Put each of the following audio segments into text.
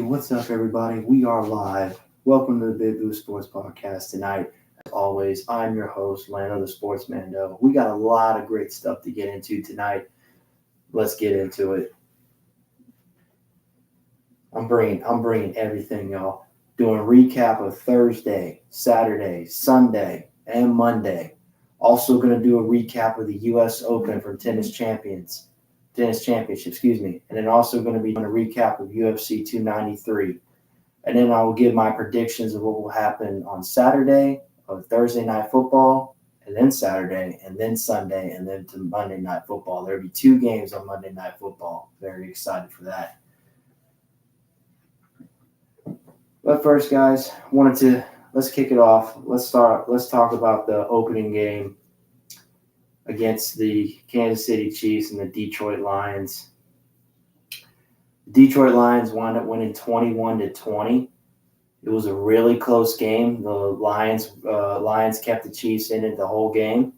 What's up, everybody? We are live. Welcome to the Big Blue Sports Podcast tonight. As always, I'm your host, Lando the Sportsmando. We got a lot of great stuff to get into tonight. Let's get into it. I'm bringing everything, y'all. Doing a recap of Thursday, Saturday, Sunday, and Monday. Also going to do a recap of the U.S. Open for tennis championship, and then also going to be doing a recap of UFC 293. And then I will give my predictions of what will happen on Saturday, of Thursday Night Football, and then Saturday, and then Sunday, and then to Monday Night Football. There'll be 2 games on Monday Night Football. Very excited for that. But first, guys, let's kick it off. Let's talk about the opening game against the Kansas City Chiefs and the Detroit Lions. The Detroit Lions wound up winning 21-20. It was a really close game. The Lions kept the Chiefs in it the whole game.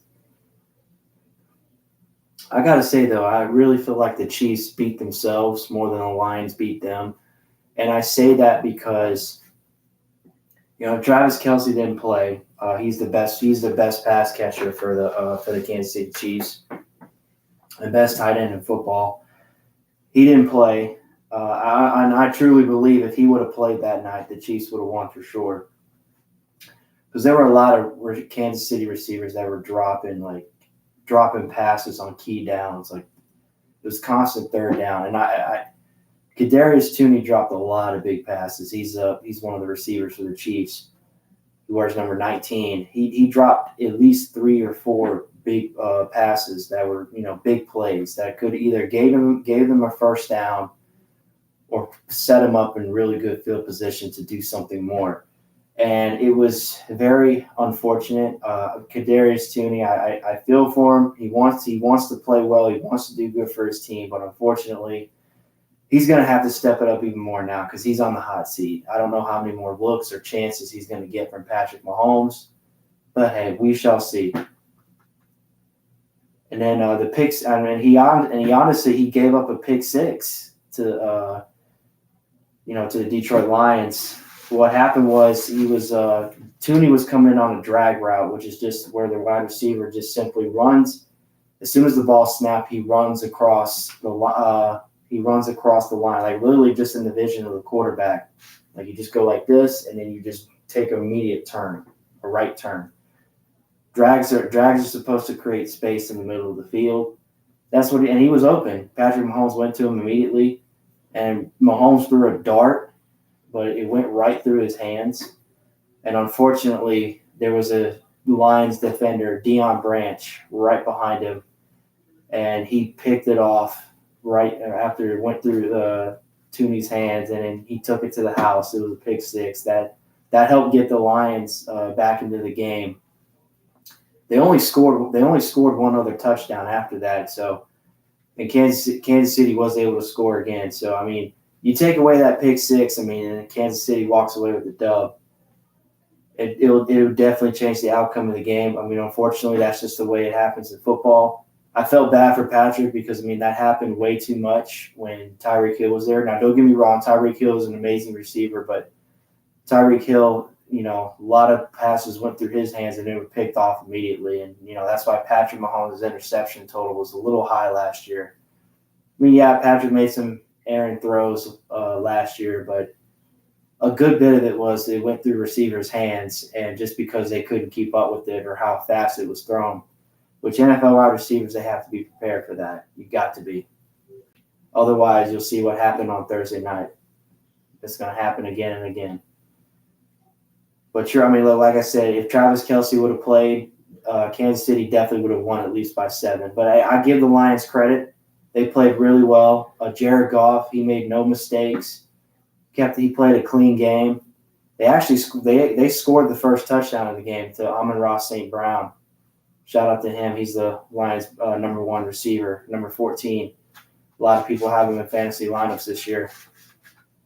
I got to say, though, I really feel like the Chiefs beat themselves more than the Lions beat them. And I say that because, Travis Kelce didn't play. He's the best pass catcher for the Kansas City Chiefs, and best tight end in football. He didn't play. I truly believe if he would have played that night, the Chiefs would have won for sure. Because there were a lot of Kansas City receivers that were dropping passes on key downs. Like, it was constant third down. And Kadarius Toney dropped a lot of big passes. He's one of the receivers for the Chiefs. He wears number 19. He dropped at least 3 or 4 big passes that were big plays that could either gave them a first down or set him up in really good field position to do something more. And it was very unfortunate. Kadarius Toney, I feel for him. He wants to play well. He wants to do good for his team, but unfortunately, he's going to have to step it up even more now because he's on the hot seat. I don't know how many more looks or chances he's going to get from Patrick Mahomes, but hey, we shall see. And then the picks. I mean, he honestly gave up a pick 6 to the Detroit Lions. What happened was Toney was coming in on a drag route, which is just where the wide receiver just simply runs. As soon as the ball snapped, he runs across the line, like literally just in the vision of the quarterback. Like, you just go like this, and then you just take an immediate turn, a right turn. Drags are supposed to create space in the middle of the field. And he was open. Patrick Mahomes went to him immediately, and Mahomes threw a dart, but it went right through his hands. And unfortunately, there was a Lions defender, Deion Branch, right behind him, and he picked it off right after it went through Toney's hands, and then he took it to the house. It was a pick 6 that helped get the Lions back into the game. They only scored one other touchdown after that. So, and Kansas City was able to score again. So, I mean, you take away that pick 6, and Kansas City walks away with the dub. It would definitely change the outcome of the game. I mean, unfortunately, that's just the way it happens in football. I felt bad for Patrick because, that happened way too much when Tyreek Hill was there. Now, don't get me wrong, Tyreek Hill is an amazing receiver, but Tyreek Hill, a lot of passes went through his hands and they were picked off immediately. And, that's why Patrick Mahomes' interception total was a little high last year. Patrick made some errant throws last year, but a good bit of it was it went through receivers' hands, and just because they couldn't keep up with it or how fast it was thrown. Which NFL wide receivers, they have to be prepared for that. You got to be. Otherwise, you'll see what happened on Thursday night. It's going to happen again and again. But like I said, if Travis Kelce would have played, Kansas City definitely would have won at least by 7. But I give the Lions credit. They played really well. Jared Goff, he made no mistakes. He played a clean game. They actually they scored the first touchdown of the game to Amon-Ra St. Brown. Shout out to him. He's the Lions' number 1 receiver, number 14. A lot of people have him in fantasy lineups this year.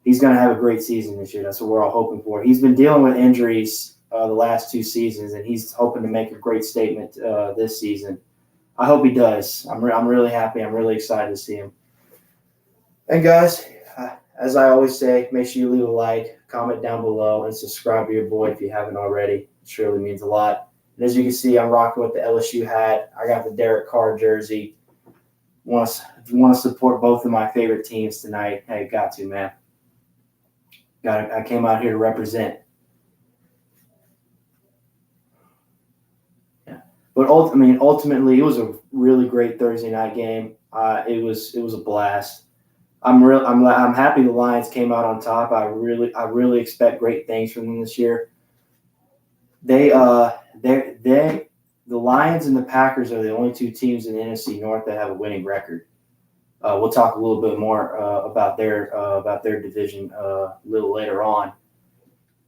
He's going to have a great season this year. That's what we're all hoping for. He's been dealing with injuries the last 2 seasons, and he's hoping to make a great statement this season. I hope he does. I'm really happy. I'm really excited to see him. And guys, as I always say, make sure you leave a like, comment down below, and subscribe to your boy if you haven't already. It surely means a lot. And as you can see, I'm rocking with the LSU hat. I got the Derek Carr jersey. Want to support both of my favorite teams tonight? Hey, got to, man. Got it. I came out here to represent. Yeah, but ultimately, it was a really great Thursday night game. It was a blast. I'm happy the Lions came out on top. I really expect great things from them this year. The Lions and the Packers are the only two teams in the NFC North that have a winning record. We'll talk a little bit more about their division a little later on.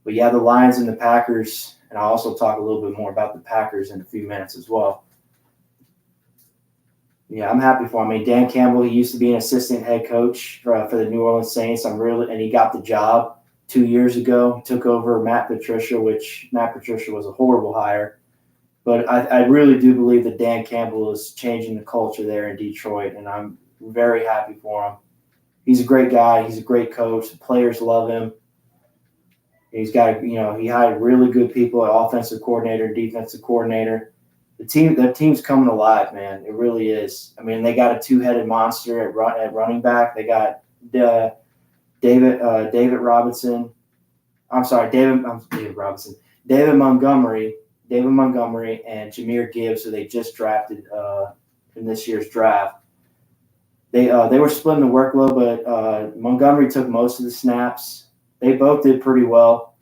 But yeah, the Lions and the Packers, and I'll also talk a little bit more about the Packers in a few minutes as well. Yeah, I'm happy for him. I mean, Dan Campbell, he used to be an assistant head coach for the New Orleans Saints. And he got the job 2 years ago. He took over Matt Patricia, which Matt Patricia was a horrible hire. But I really do believe that Dan Campbell is changing the culture there in Detroit, and I'm very happy for him. He's a great guy. He's a great coach. The players love him. He's got, he hired really good people, an offensive coordinator, defensive coordinator. The team's coming alive, man. It really is. I mean, they got a two-headed monster at running back. They got David Robinson. I'm sorry, David Robinson. David Montgomery, and Jahmyr Gibbs, who they just drafted in this year's draft. They were splitting the workload, but Montgomery took most of the snaps. They both did pretty well.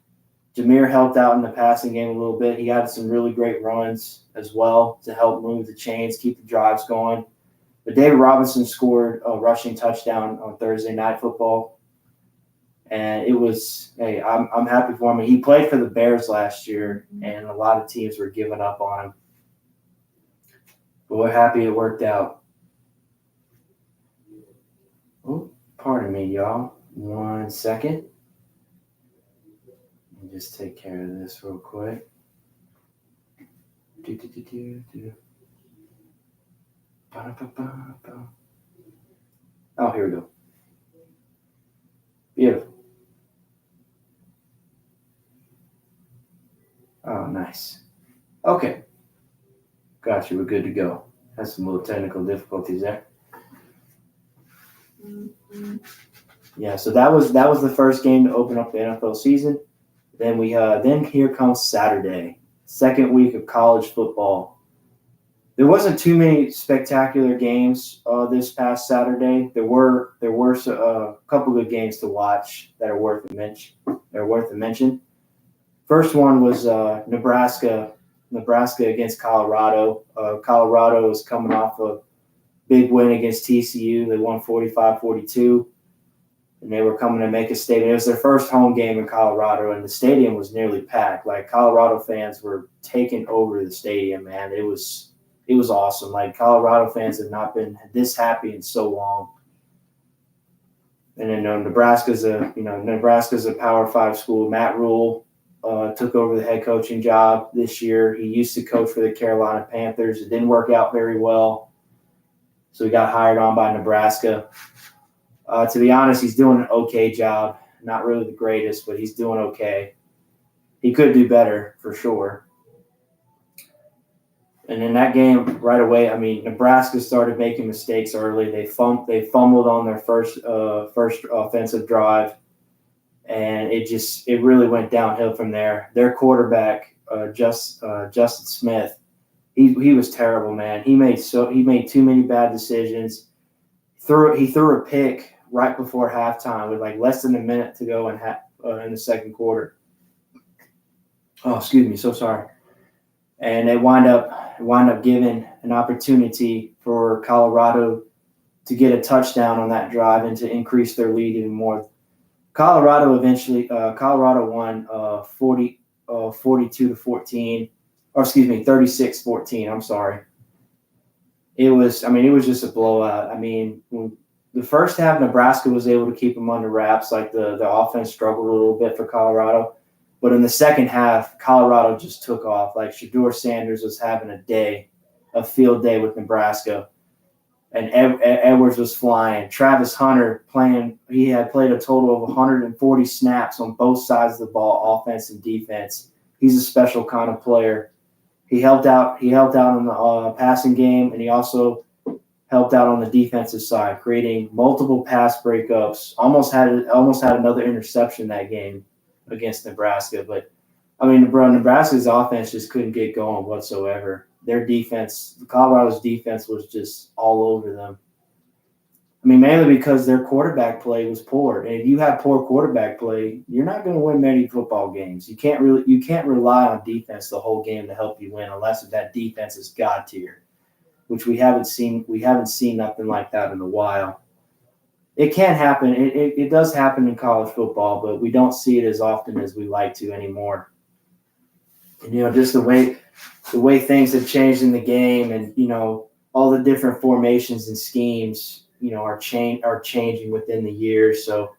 Jahmyr helped out in the passing game a little bit. He had some really great runs as well to help move the chains, keep the drives going. But David Robinson scored a rushing touchdown on Thursday Night Football. And it was, hey, I'm happy for him. He played for the Bears last year, and a lot of teams were giving up on him. But we're happy it worked out. Oh, pardon me, y'all. 1 second. Let me just take care of this real quick. Oh, here we go. Beautiful. Oh, nice. Okay. Got you. We're good to go. Had some little technical difficulties there. Yeah, so that was the first game to open up the NFL season. Then then here comes Saturday, second week of college football. There wasn't too many spectacular games this past Saturday. There were a couple good games to watch that are worth a mention. First one was Nebraska against Colorado. Colorado is coming off a big win against TCU. They won 45-42, and they were coming to make a statement. It was their first home game in Colorado, and the stadium was nearly packed. Like, Colorado fans were taking over the stadium, man. It was awesome. Like, Colorado fans have not been this happy in so long. And then Nebraska's a Power 5 school. Matt Rule took over the head coaching job this year. He used to coach for the Carolina Panthers. It didn't work out very well, so he got hired on by Nebraska. To be honest, he's doing an okay job. Not really the greatest, but he's doing okay. He could do better for sure. And in that game, right away, I mean, Nebraska started making mistakes early. They fumbled on their first offensive drive, and it really went downhill from there. Their quarterback, Justin Smith, he was terrible, man. He made too many bad decisions. He threw a pick right before halftime with like less than a minute to go in the second quarter. Oh, excuse me, so sorry. And they wind up giving an opportunity for Colorado to get a touchdown on that drive and to increase their lead even more. Colorado won 42-14, or excuse me, 36-14. I'm sorry. It was just a blowout. I mean, the first half, Nebraska was able to keep them under wraps. Like, the offense struggled a little bit for Colorado. But in the second half, Colorado just took off. Like, Shedeur Sanders was having a field day with Nebraska. and Edwards was flying. Travis Hunter he had played a total of 140 snaps on both sides of the ball, offense and defense. He's a special kind of player. He helped out in the passing game, and he also helped out on the defensive side, creating multiple pass breakups. Almost had another interception that game against Nebraska. But I mean, Nebraska's offense just couldn't get going whatsoever. Their defense, Colorado's defense, was just all over them. I mean, mainly because their quarterback play was poor. And if you have poor quarterback play, you're not going to win many football games. You can't rely on defense the whole game to help you win unless that defense is God tier, which we haven't seen. We haven't seen nothing like that in a while. It can happen. It does happen in college football, but we don't see it as often as we like to anymore. And, just the way things have changed in the game, and all the different formations and schemes, are changing within the years. So,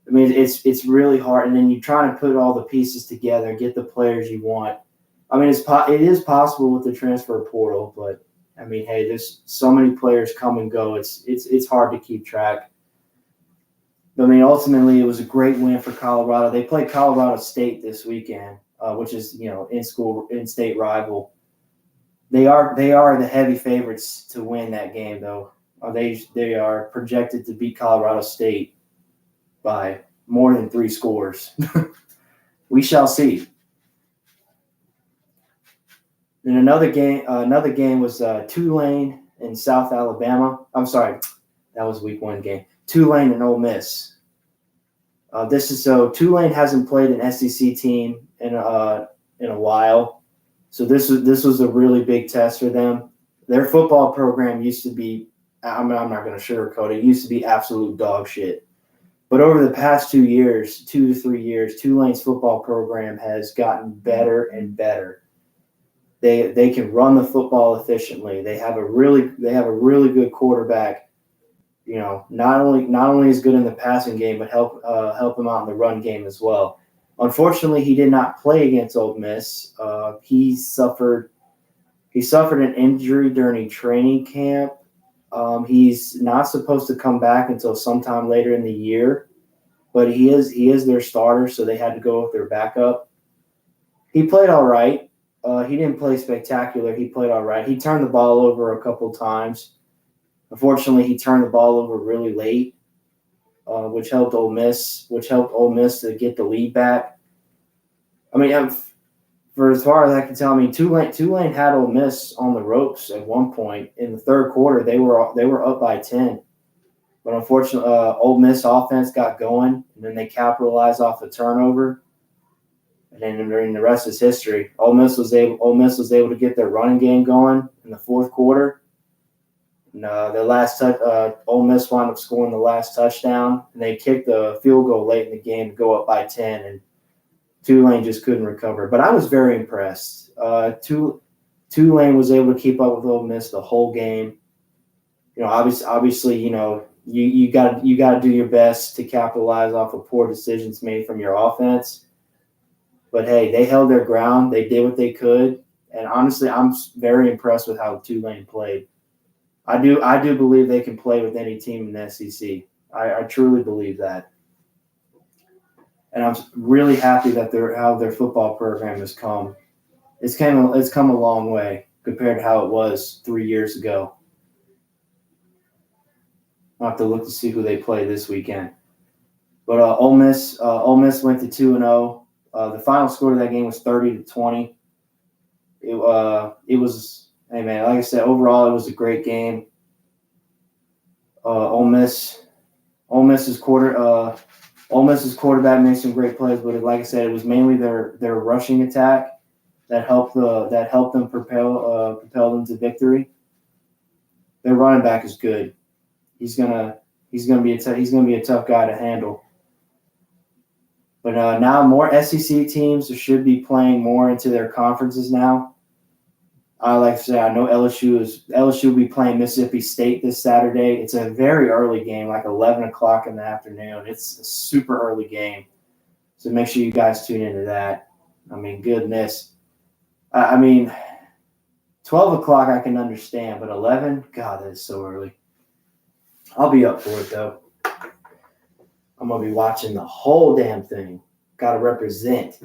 I mean, it's really hard. And then you try to put all the pieces together and get the players you want. I mean, it is possible with the transfer portal, but I mean, hey, there's so many players come and go. It's hard to keep track. But I mean, ultimately, it was a great win for Colorado. They played Colorado State this weekend, which is in-state rival. They are the heavy favorites to win that game, though. They are projected to beat Colorado State by more than 3 scores. We shall see. And another game was Tulane and South Alabama. I'm sorry, that was week 1 game. Tulane and Ole Miss. Tulane hasn't played an SEC team in a while, so this was a really big test for them. Their football program used to be, I'm not going to sugarcoat it, used to be absolute dog shit. But over the past 2 to 3 years, Tulane's football program has gotten better and better. They can run the football efficiently. They have a really good quarterback. Not only is good in the passing game, but help him out in the run game as well. Unfortunately, he did not play against Ole Miss. He suffered an injury during training camp. He's not supposed to come back until sometime later in the year, but he is their starter, so they had to go with their backup. He played all right. He didn't play spectacular. He played all right. He turned the ball over a couple times. Unfortunately, he turned the ball over really late, which helped Ole Miss to get the lead back. I mean, for as far as I can tell, I mean, Tulane had Ole Miss on the ropes at one point. In the third quarter, they were up by 10. But unfortunately, Ole Miss offense got going, and then they capitalized off the turnover. And then during the rest is history. Ole Miss was able to get their running game going in the fourth quarter. And Ole Miss wound up scoring the last touchdown, and they kicked the field goal late in the game to go up by 10, and Tulane just couldn't recover. But I was very impressed. Tulane was able to keep up with Ole Miss the whole game. Obviously, you got to do your best to capitalize off of poor decisions made from your offense. But hey, they held their ground. They did what they could, and honestly, I'm very impressed with how Tulane played. I do believe they can play with any team in the SEC. I truly believe that. And I'm really happy that how their football program has come. It's come a long way compared to how it was 3 years ago. I'll have to look to see who they play this weekend. But Ole Miss went to 2-0. The final score of that game was 30-20. It was. Hey man, like I said, overall it was a great game. Ole Miss's quarterback made some great plays, but like I said, it was mainly their rushing attack that helped them propel them to victory. Their running back is good. He's gonna be a tough guy to handle. But now more SEC teams should be playing more into their conferences now. Like I said, I know LSU will be playing Mississippi State this Saturday. It's a very early game, like 11 o'clock in the afternoon. It's a super early game. So make sure you guys tune into that. I mean, goodness. I mean, 12 o'clock I can understand, but 11, God, that is so early. I'll be up for it, though. I'm going to be watching the whole damn thing. Got to represent.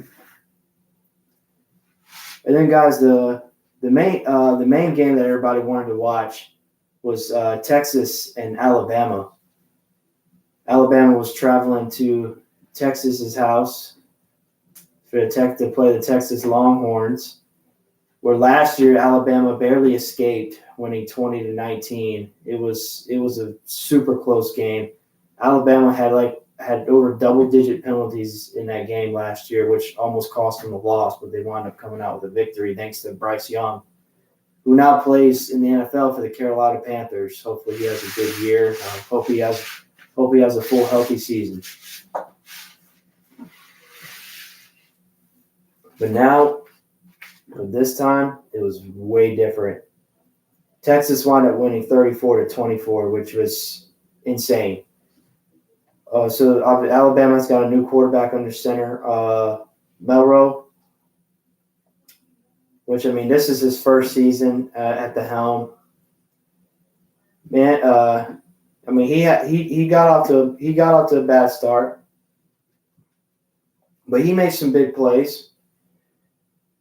And then, guys, the main game that everybody wanted to watch was Texas and Alabama. Alabama was traveling to Texas's house to play the Texas Longhorns, where last year Alabama barely escaped, winning 20-19. It was a super close game. Alabama had over double-digit penalties in that game last year, which almost cost them a loss, but they wound up coming out with a victory thanks to Bryce Young, who now plays in the NFL for the Carolina Panthers. Hopefully he has a good year. Hope he has a full healthy season. But now, this time, it was way different. Texas wound up winning 34-24, which was insane. So Alabama's got a new quarterback under center, Melrose, which, I mean, this is his first season at the helm. Man, I mean, he got off to a bad start, but he made some big plays.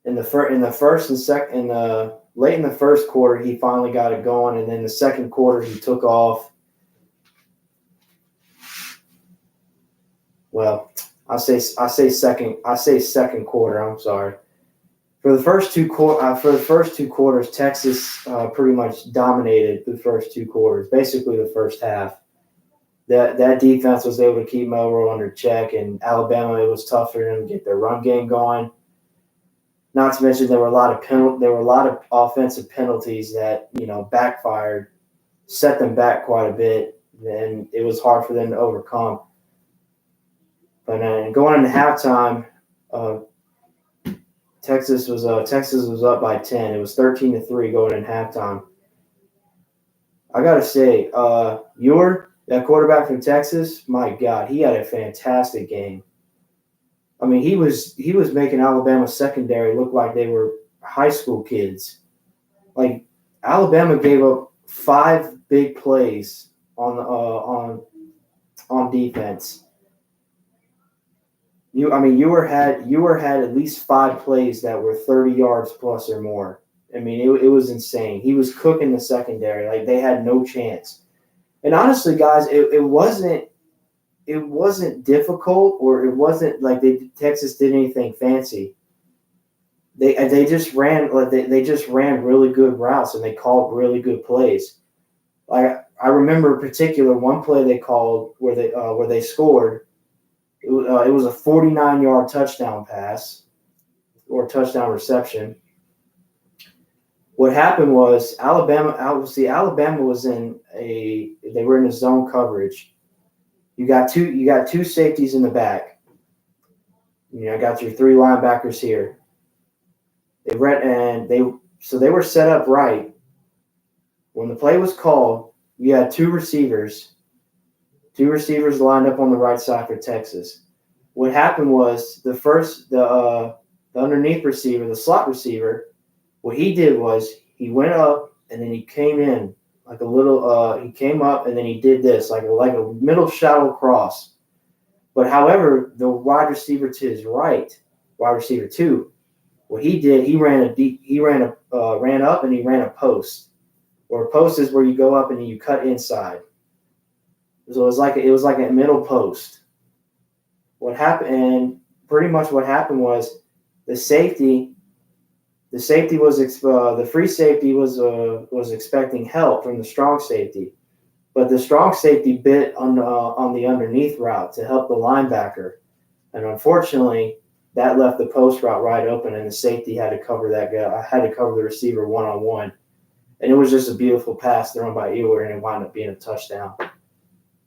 In the first and second, late in the first quarter, he finally got it going, and then the second quarter he took off. Well, I say second quarter. I'm sorry. For the first two quarters, Texas pretty much dominated the first two quarters, basically the first half. That defense was able to keep Melrose under check, and Alabama, it was tough for them to get their run game going. Not to mention there were a lot of offensive penalties that, backfired, set them back quite a bit, and it was hard for them to overcome. But going into halftime, Texas was up by 10. It was 13-3 going in halftime. I gotta say, that quarterback from Texas, my God, he had a fantastic game. I mean, he was making Alabama secondary look like they were high school kids. Like, Alabama gave up 5 big plays on defense. You had at least 5 plays that were 30 yards plus or more. I mean, it was insane. He was cooking the secondary. Like, they had no chance. And honestly, guys, it wasn't difficult, or it wasn't like Texas did anything fancy. They just ran really good routes, and they called really good plays. Like, I remember in particular one play they called where they scored. It was a 49-yard touchdown pass or touchdown reception. What happened was Alabama was they were in a zone coverage. You got two safeties in the back. I got your 3 linebackers here. They were set up right. When the play was called, you had 2 receivers. 2 receivers lined up on the right side for Texas. What happened was the underneath receiver, the slot receiver, what he did was he went up and then he came in like a little. He came up and then he did this like a middle shallow cross. But however, the wide receiver to his right, wide receiver 2, what he did, he ran up and he ran a post. Or a post is where you go up and you cut inside. So it was like a middle post. What happened, and pretty much what happened was the free safety was expecting help from the strong safety, but the strong safety bit on the underneath route to help the linebacker, and unfortunately that left the post route right open, and the safety had to cover that guy. Had to cover the receiver one-on-one, and it was just a beautiful pass thrown by Ewert, and it wound up being a touchdown.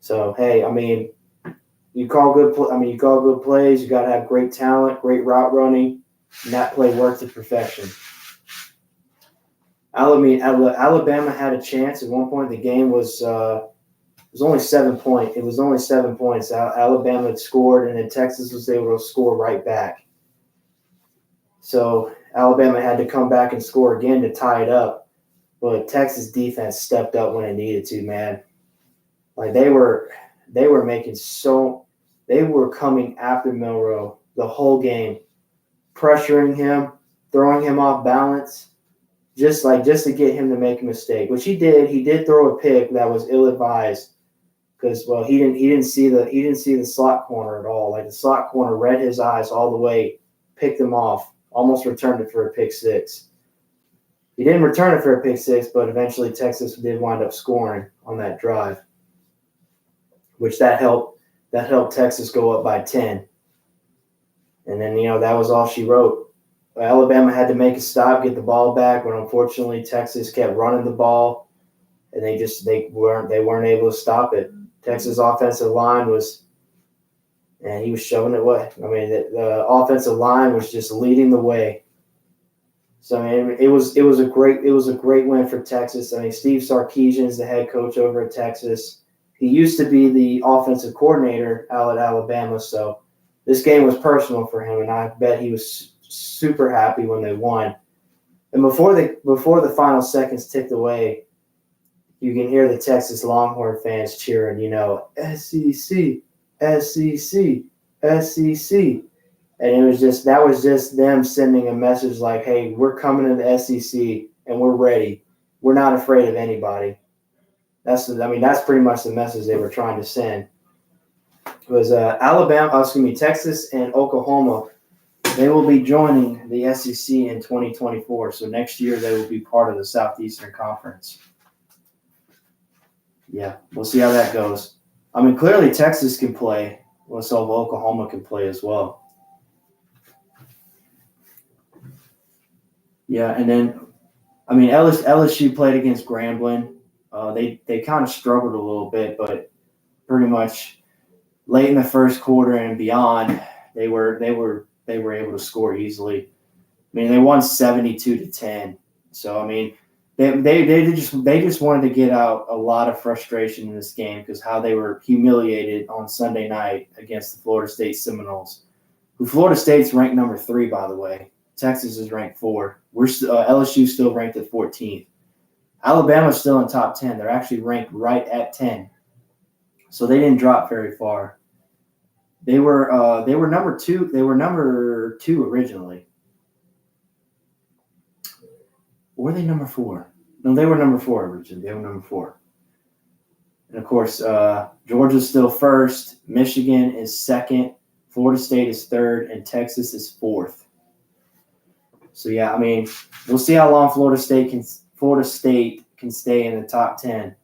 So, hey, I mean, you call good plays. You got to have great talent, great route running, and that play worked to perfection. Alabama had a chance at one point. The game was only 7 points. It was only 7 points. Alabama had scored, and then Texas was able to score right back. So Alabama had to come back and score again to tie it up. But Texas defense stepped up when it needed to, man. Like they were coming after Milroe the whole game, pressuring him, throwing him off balance, just to get him to make a mistake, which he did. He did throw a pick that was ill-advised because he didn't see the slot corner at all. Like the slot corner read his eyes all the way, picked him off, almost returned it for a pick six. He didn't return it for a pick six, but eventually Texas did wind up scoring on that drive, which that helped Texas go up by 10. And then, that was all she wrote. Alabama had to make a stop, get the ball back, but unfortunately Texas kept running the ball, and they weren't able to stop it. Texas offensive line he was shoving it away. I mean, the offensive line was just leading the way. So I mean, it was a great win for Texas. I mean, Steve Sarkisian is the head coach over at Texas. He used to be the offensive coordinator out at Alabama, so this game was personal for him, and I bet he was super happy when they won. And before the final seconds ticked away, you can hear the Texas Longhorn fans cheering, SEC, SEC, SEC. And that was just them sending a message like, hey, we're coming to the SEC and we're ready. We're not afraid of anybody. That's pretty much the message they were trying to send. It was Texas and Oklahoma. They will be joining the SEC in 2024. So next year they will be part of the Southeastern Conference. Yeah, we'll see how that goes. I mean, clearly Texas can play. So Oklahoma can play as well. Yeah, and then, I mean, LSU played against Grambling. They kind of struggled a little bit, but pretty much late in the first quarter and beyond, they were able to score easily. I mean, they won 72-10. So I mean, they just wanted to get out a lot of frustration in this game because how they were humiliated on Sunday night against the Florida State Seminoles, who Florida State's ranked number 3, by the way. Texas is ranked 4. LSU still ranked at 14th. Alabama's still in top 10. They're actually ranked right at 10. So they didn't drop very far. They were number 2. They were number 2 originally. Or were they number 4? No, they were number 4 originally. They were number 4. And of course, Georgia's still first. Michigan is second. Florida State is third, and Texas is fourth. So yeah, I mean, we'll see how long Florida State can stay in the top 10.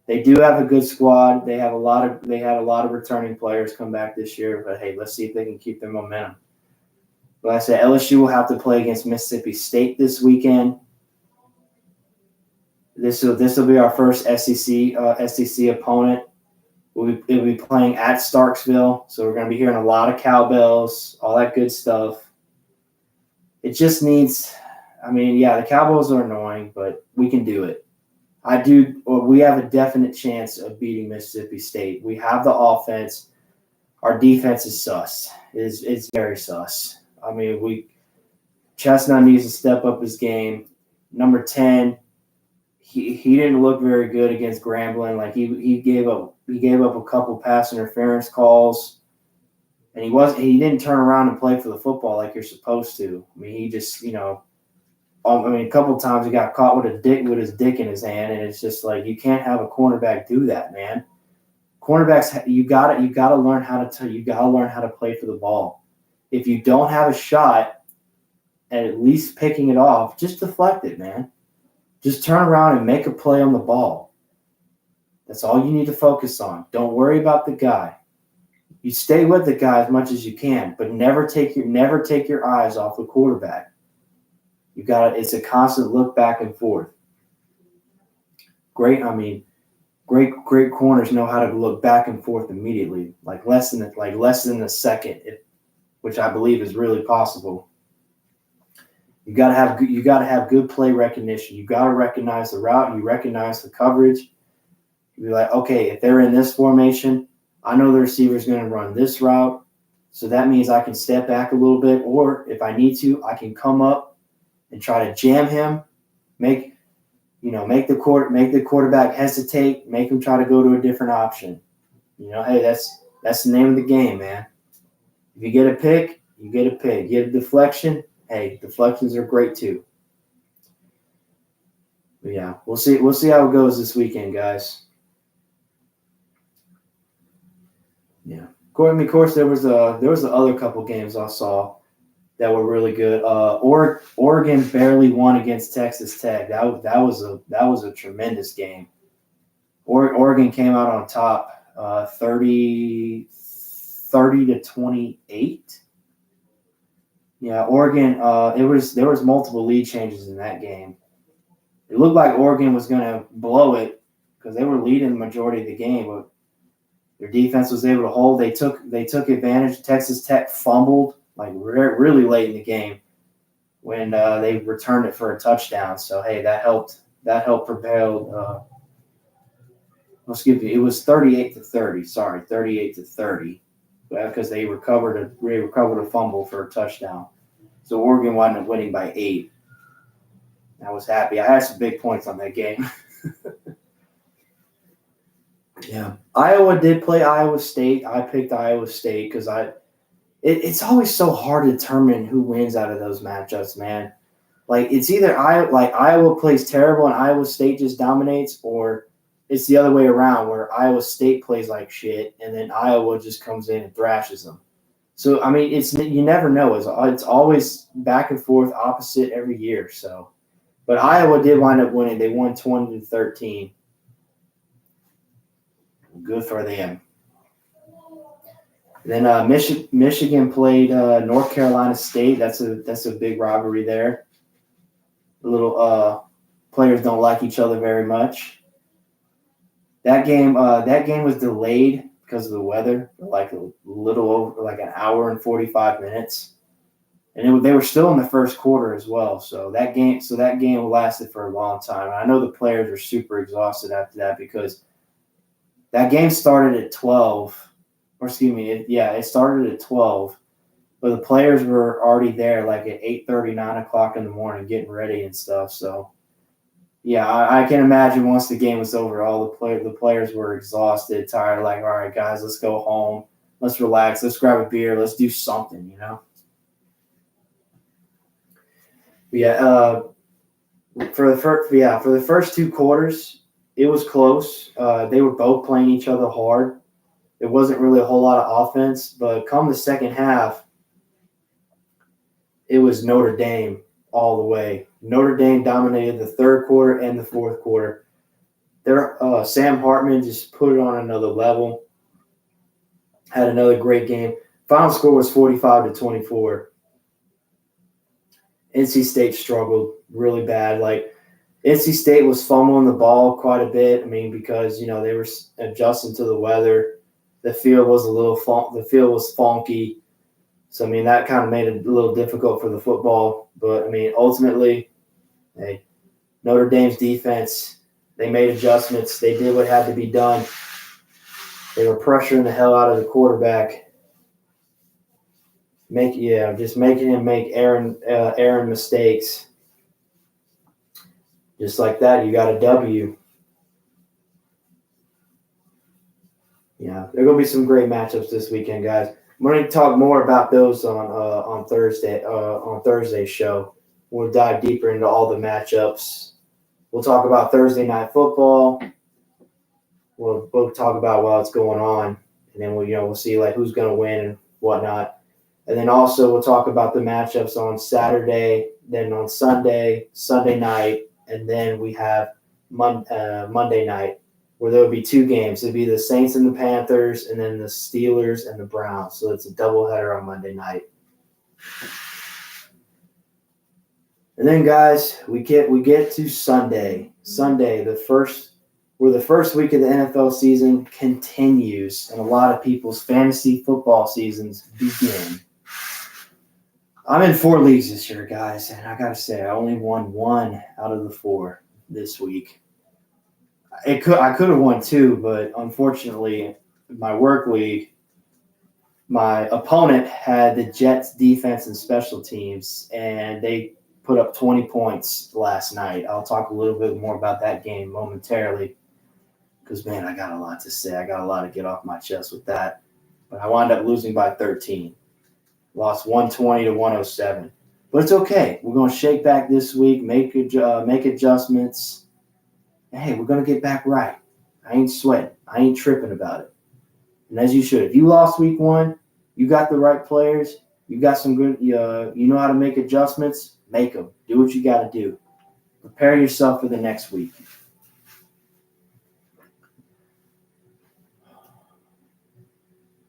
They do have a good squad. They had a lot of returning players come back this year, but hey, let's see if they can keep their momentum. Like I said, LSU will have to play against Mississippi State this weekend. This will be our first SEC opponent. We'll be playing at Starksville, so we're going to be hearing a lot of cowbells, all that good stuff. It just needs, I mean, yeah, the Cowboys are annoying, but we can do it. We have a definite chance of beating Mississippi State. We have the offense. Our defense is sus. It's very sus. I mean, Chestnut needs to step up his game. Number 10, he didn't look very good against Grambling. Like he gave up a couple pass interference calls. And he didn't turn around and play for the football like you're supposed to. I mean, he just, a couple of times he got caught with his dick in his hand, and it's just like you can't have a cornerback do that, man. Cornerbacks, you gotta learn how to play for the ball. If you don't have a shot at least picking it off, just deflect it, man. Just turn around and make a play on the ball. That's all you need to focus on. Don't worry about the guy. You stay with the guy as much as you can, but never take your eyes off the quarterback. It's a constant look back and forth. Great corners know how to look back and forth immediately, like less than a second, which I believe is really possible. You gotta have good play recognition. You gotta recognize the route. You recognize the coverage. You be like, okay, if they're in this formation, I know the receiver is going to run this route, so that means I can step back a little bit, or if I need to, I can come up and try to jam him, make the quarterback hesitate, make him try to go to a different option. Hey, that's the name of the game, man. If you get a pick, you get a pick. Get a deflection. Hey, deflections are great too. But yeah, we'll see how it goes this weekend, guys. Yeah. Of course, there was the other couple games I saw that were really good. Oregon barely won against Texas Tech. That was a tremendous game. Oregon came out on top, 30-28. Yeah, Oregon. There was multiple lead changes in that game. It looked like Oregon was going to blow it because they were leading the majority of the game, but their defense was able to hold. They took advantage. Texas Tech fumbled like really late in the game when they returned it for a touchdown. So hey, that helped propel. It was 38-30. Sorry, 38-30, because they recovered a fumble for a touchdown. So Oregon wound up winning by 8. I was happy. I had some big points on that game. Yeah. Iowa did play Iowa State. I picked Iowa State because it's always so hard to determine who wins out of those matchups, man. Like, it's either Iowa plays terrible and Iowa State just dominates, or it's the other way around where Iowa State plays like shit and then Iowa just comes in and thrashes them. So, I mean, you never know. It's always back and forth, opposite every year. So, but Iowa did wind up winning. They won 20-13. Good for them. Then Michigan played North Carolina State. That's a big rivalry there. The little players don't like each other very much. That game was delayed because of the weather, like a little over like an hour and 45 minutes, and they were still in the first quarter as well. So that game lasted for a long time. And I know the players are super exhausted after that because that game started at 12. Or excuse me, it started at 12, but the players were already there like at 8:30, 9 o'clock in the morning getting ready and stuff. So, yeah, I can imagine once the game was over, all the players were exhausted, tired, like, all right, guys, let's go home. Let's relax. Let's grab a beer. Let's do something, you know? But yeah, for the first 2 quarters, it was close. They were both playing each other hard. It wasn't really a whole lot of offense, but come the second half, it was Notre Dame all the way. Notre Dame dominated the third quarter and the fourth quarter. Sam Hartman just put it on another level. Had another great game. Final score was 45-24. NC State struggled really bad. Like, NC State was fumbling the ball quite a bit. I mean, because they were adjusting to the weather. The field was funky. So, I mean, that kind of made it a little difficult for the football. But, I mean, ultimately, hey, Notre Dame's defense, they made adjustments. They did what had to be done. They were pressuring the hell out of the quarterback. Just making him make errant mistakes. Just like that, you got a W. Yeah, there are going to be some great matchups this weekend, guys. I'm going to talk more about those on Thursday on Thursday's show. We'll dive deeper into all the matchups. We'll talk about Thursday night football. We'll talk about what's going on, and then we'll see like who's going to win and whatnot. And then also we'll talk about the matchups on Saturday, then on Sunday night, and then we have Monday night, where there will be 2 games. It'll be the Saints and the Panthers, and then the Steelers and the Browns. So it's a doubleheader on Monday night. And then, guys, we get to Sunday. Sunday, the first week of the NFL season continues, and a lot of people's fantasy football seasons begin. I'm in 4 leagues this year, guys, and I gotta say, I only won 1 out of the 4 this week. I could have won 2, but unfortunately, my work league, my opponent had the Jets defense and special teams, and they put up 20 points last night. I'll talk a little bit more about that game momentarily because, man, I got a lot to say. I got a lot to get off my chest with that. But I wound up losing by 13. Lost 120 to 107. But it's okay. We're going to shake back this week, make adjustments. Hey, we're going to get back right. I ain't sweating. I ain't tripping about it. And as you should. If you lost week 1, you got the right players. You got some good, you know how to make adjustments. Make them. Do what you got to do. Prepare yourself for the next week.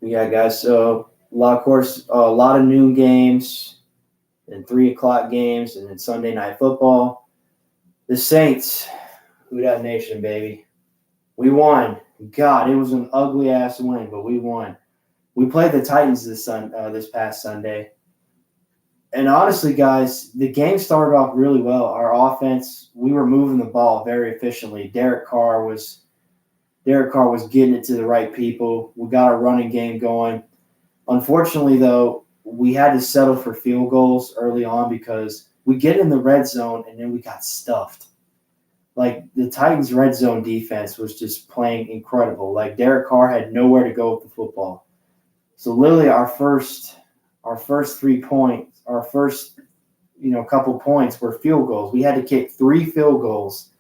Yeah, guys. So, a lot of noon games and 3 o'clock games and then Sunday night football. The Saints, Who Dat Nation, baby. We won. God, it was an ugly-ass win, but we won. We played the Titans this past Sunday. And honestly, guys, the game started off really well. Our offense, we were moving the ball very efficiently. Derek Carr was getting it to the right people. We got our running game going. Unfortunately, though, we had to settle for field goals early on because we get in the red zone and then we got stuffed. Like, the Titans' red zone defense was just playing incredible. Like, Derek Carr had nowhere to go with the football. So, literally, our first 3 points, our first, couple points were field goals. We had to kick 3 field goals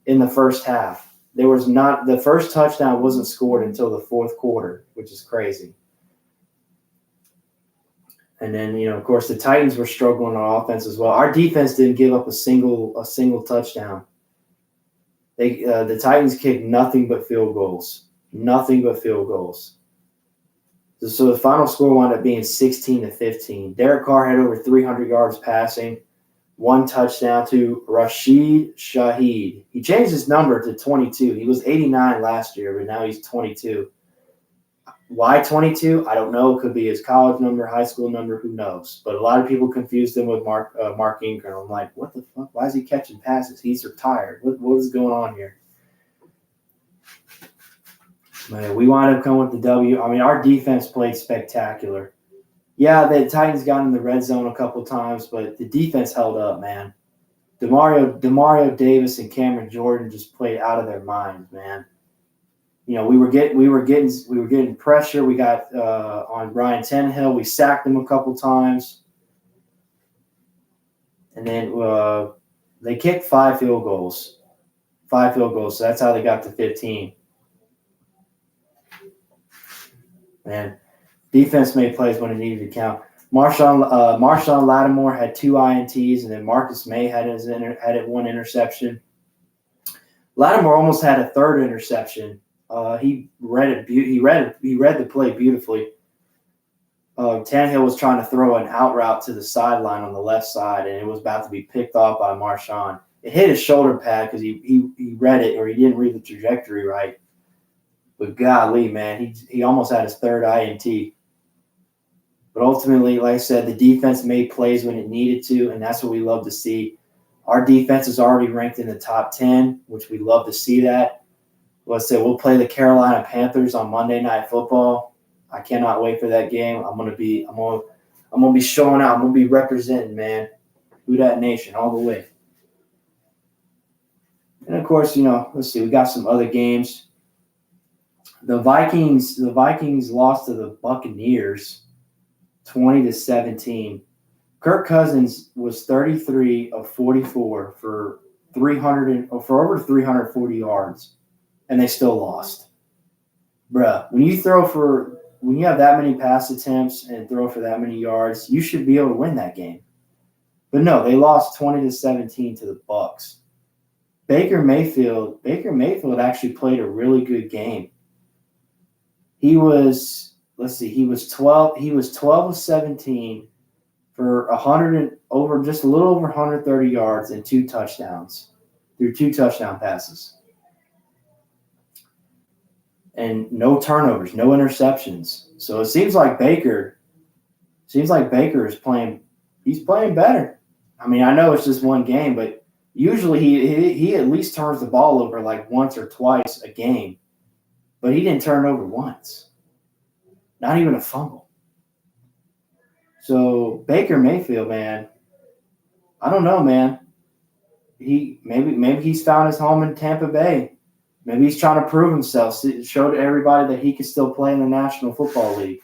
in the first half. The first touchdown wasn't scored until the fourth quarter, which is crazy. And then, of course, the Titans were struggling on offense as well. Our defense didn't give up a single touchdown. The Titans kicked nothing but field goals. Nothing but field goals. So the final score wound up being 16-15. Derek Carr had over 300 yards passing, 1 touchdown to Rashid Shaheed. He changed his number to 22. He was 89 last year, but now he's 22. Why 22? I don't know. Could be his college number, high school number, who knows? But a lot of people confused him with Mark Ingram. I'm like, what the fuck? Why is he catching passes? He's retired. What is going on here? Man, we wound up coming with the W. I mean, our defense played spectacular. Yeah, the Titans got in the red zone a couple times, but the defense held up, man. Demario Davis and Cameron Jordan just played out of their minds, man. We were getting pressure. We got on Ryan Tannehill. We sacked him a couple times, and then they kicked 5 field goals. 5 field goals. So that's how they got to 15. Man, defense made plays when it needed to count. Marshawn Lattimore had 2 INTs, and then Marcus May had 1 interception. Lattimore almost had a 3rd interception. He read the play beautifully. Tannehill was trying to throw an out route to the sideline on the left side, and it was about to be picked off by Marshawn. It hit his shoulder pad because he read it, or he didn't read the trajectory right. But golly, man, he almost had his 3rd INT. But ultimately, like I said, the defense made plays when it needed to, and that's what we love to see. Our defense is already ranked in the top 10, which we love to see that. Let's say we'll play the Carolina Panthers on Monday Night Football. I cannot wait for that game. I'm gonna be showing out. I'm gonna be representing, man. Who Dat Nation all the way. And of course, let's see. We got some other games. The Vikings lost to the Buccaneers, 20-17. Kirk Cousins was 33 of 44 for over 340 yards, and they still lost. Bruh, when you have that many pass attempts and throw for that many yards, you should be able to win that game. But no, they lost 20-17 to the Bucs. Baker Mayfield actually played a really good game. He was 12 of 17 for just a little over 130 yards and 2 touchdowns through 2 touchdown passes. And no turnovers, no interceptions. So it seems like Baker is playing better. I mean, I know it's just one game, but usually he at least turns the ball over like once or twice a game. But he didn't turn it over once. Not even a fumble. So Baker Mayfield, man, I don't know, man. Maybe he's found his home in Tampa Bay. Maybe he's trying to prove himself, show to everybody that he can still play in the National Football League.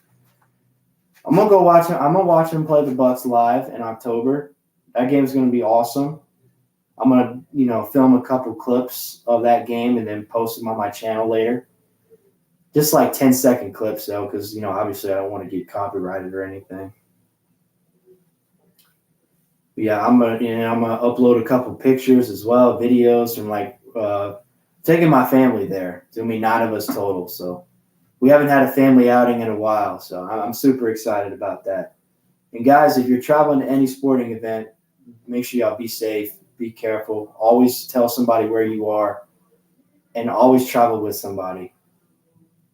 I'm gonna go watch him. I'm gonna watch him play the Bucs live in October. That game's gonna be awesome. I'm gonna, film a couple clips of that game and then post them on my channel later. Just like 10-second clips though, because obviously I don't want to get copyrighted or anything. But yeah, I'm gonna upload a couple pictures as well, videos from taking my family there. It's gonna be 9 of us total, so we haven't had a family outing in a while, so I'm super excited about that. And guys, if you're traveling to any sporting event, make sure y'all be safe, be careful. Always tell somebody where you are, and always travel with somebody.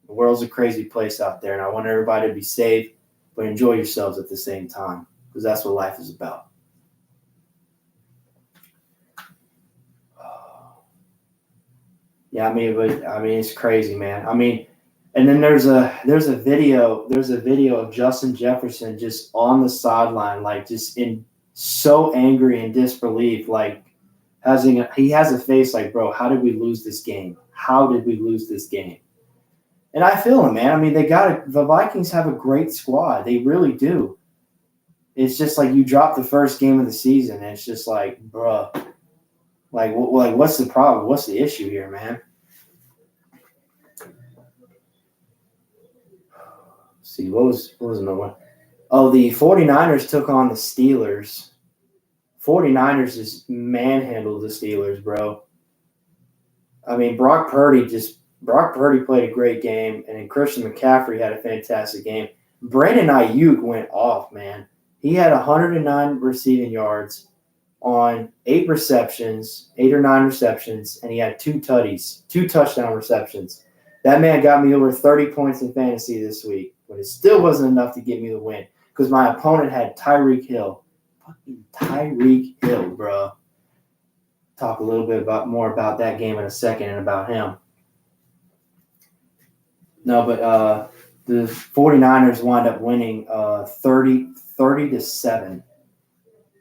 The world's a crazy place out there, and I want everybody to be safe, but enjoy yourselves at the same time, because that's what life is about. Yeah, it's crazy, man. And then there's a video of Justin Jefferson just on the sideline, like just in so angry and disbelief, like he has a face like, bro, how did we lose this game? How did we lose this game? And I feel him, man. The Vikings have a great squad. They really do. It's just like you drop the first game of the season, and it's just like, bro, like what's the problem? What's the issue here, man? See, what was another one? Oh, the 49ers took on the Steelers. 49ers just manhandled the Steelers, bro. Brock Purdy played a great game, and then Christian McCaffrey had a fantastic game. Brandon Ayuk went off, man. He had 109 receiving yards on 8 or 9 receptions, and he had 2 touchdown receptions. That man got me over 30 points in fantasy this week, but it still wasn't enough to get me the win because my opponent had Tyreek Hill. Fucking Tyreek Hill, bro. Talk a little bit more about that game in a second and about him. No, but the 49ers wind up winning 30-7.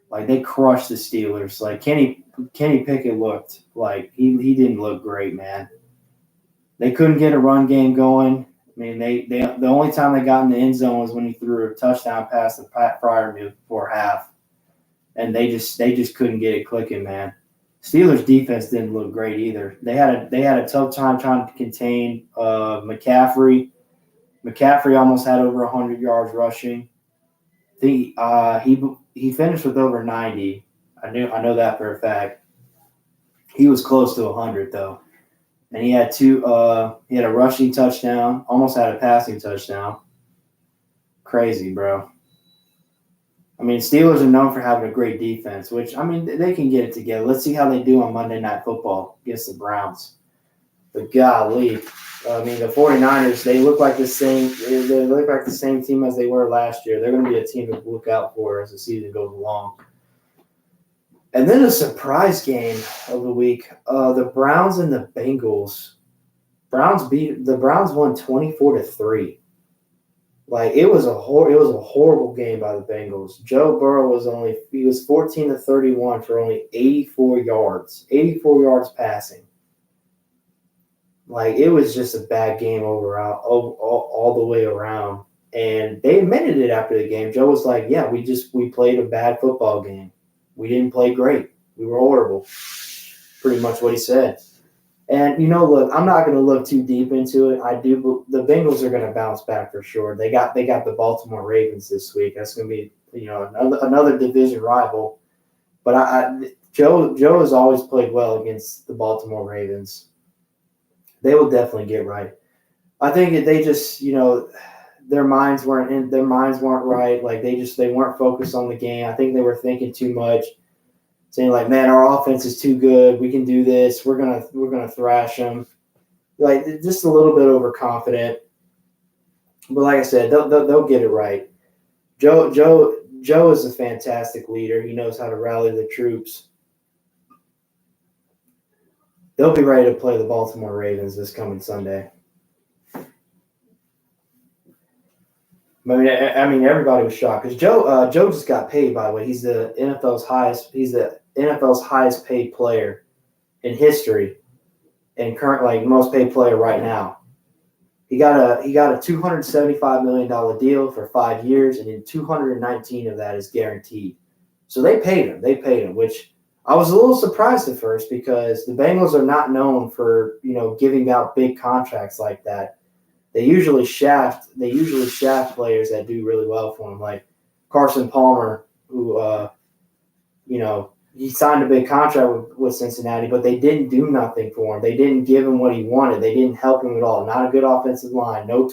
Like, they crushed the Steelers. Like, Kenny Pickett looked like he didn't look great, man. They couldn't get a run game going. The only time they got in the end zone was when he threw a touchdown pass to Pat Freiermuth before half, and they just couldn't get it clicking, man. Steelers defense didn't look great either. They had a tough time trying to contain McCaffrey. McCaffrey almost had over 100 yards rushing. He finished with over 90. I know that for a fact. He was close to 100 though. And he had he had a rushing touchdown, almost had a passing touchdown. Crazy, bro. Steelers are known for having a great defense, which, they can get it together. Let's see how they do on Monday Night Football against the Browns. But golly, the 49ers, they look like the same team as they were last year. They're going to be a team to look out for as the season goes along. And then a surprise game of the week, the Browns and the Bengals. The Browns won 24-3. Like, it was a horrible game by the Bengals. Joe Burrow was 14-31 for only 84 yards passing. Like, it was just a bad game overall, all the way around. And they admitted it after the game. Joe was like, yeah, we played a bad football game. We didn't play great. We were horrible. Pretty much what he said. And, look, I'm not going to look too deep into it. The Bengals are going to bounce back for sure. They got the Baltimore Ravens this week. That's going to be, another division rival. But Joe has always played well against the Baltimore Ravens. They will definitely get right. I think that they just, their minds weren't right. Like, they weren't focused on the game. I think they were thinking too much, saying like, man, our offense is too good. We can do this. We're gonna thrash them. Like, just a little bit overconfident. But like I said, they'll get it right. Joe is a fantastic leader. He knows how to rally the troops. They'll be ready to play the Baltimore Ravens this coming Sunday. I mean, everybody was shocked because Joe just got paid. By the way, he's the NFL's highest paid player in history, and current like most paid player right now. He got a $275 million deal for 5 years, and then 219 of that is guaranteed. So they paid him. They paid him, which I was a little surprised at first because the Bengals are not known for giving out big contracts like that. They usually shaft players that do really well for them, like Carson Palmer, who he signed a big contract with Cincinnati, but they didn't do nothing for him. They didn't give him what he wanted. They didn't help him at all. Not a good offensive line, no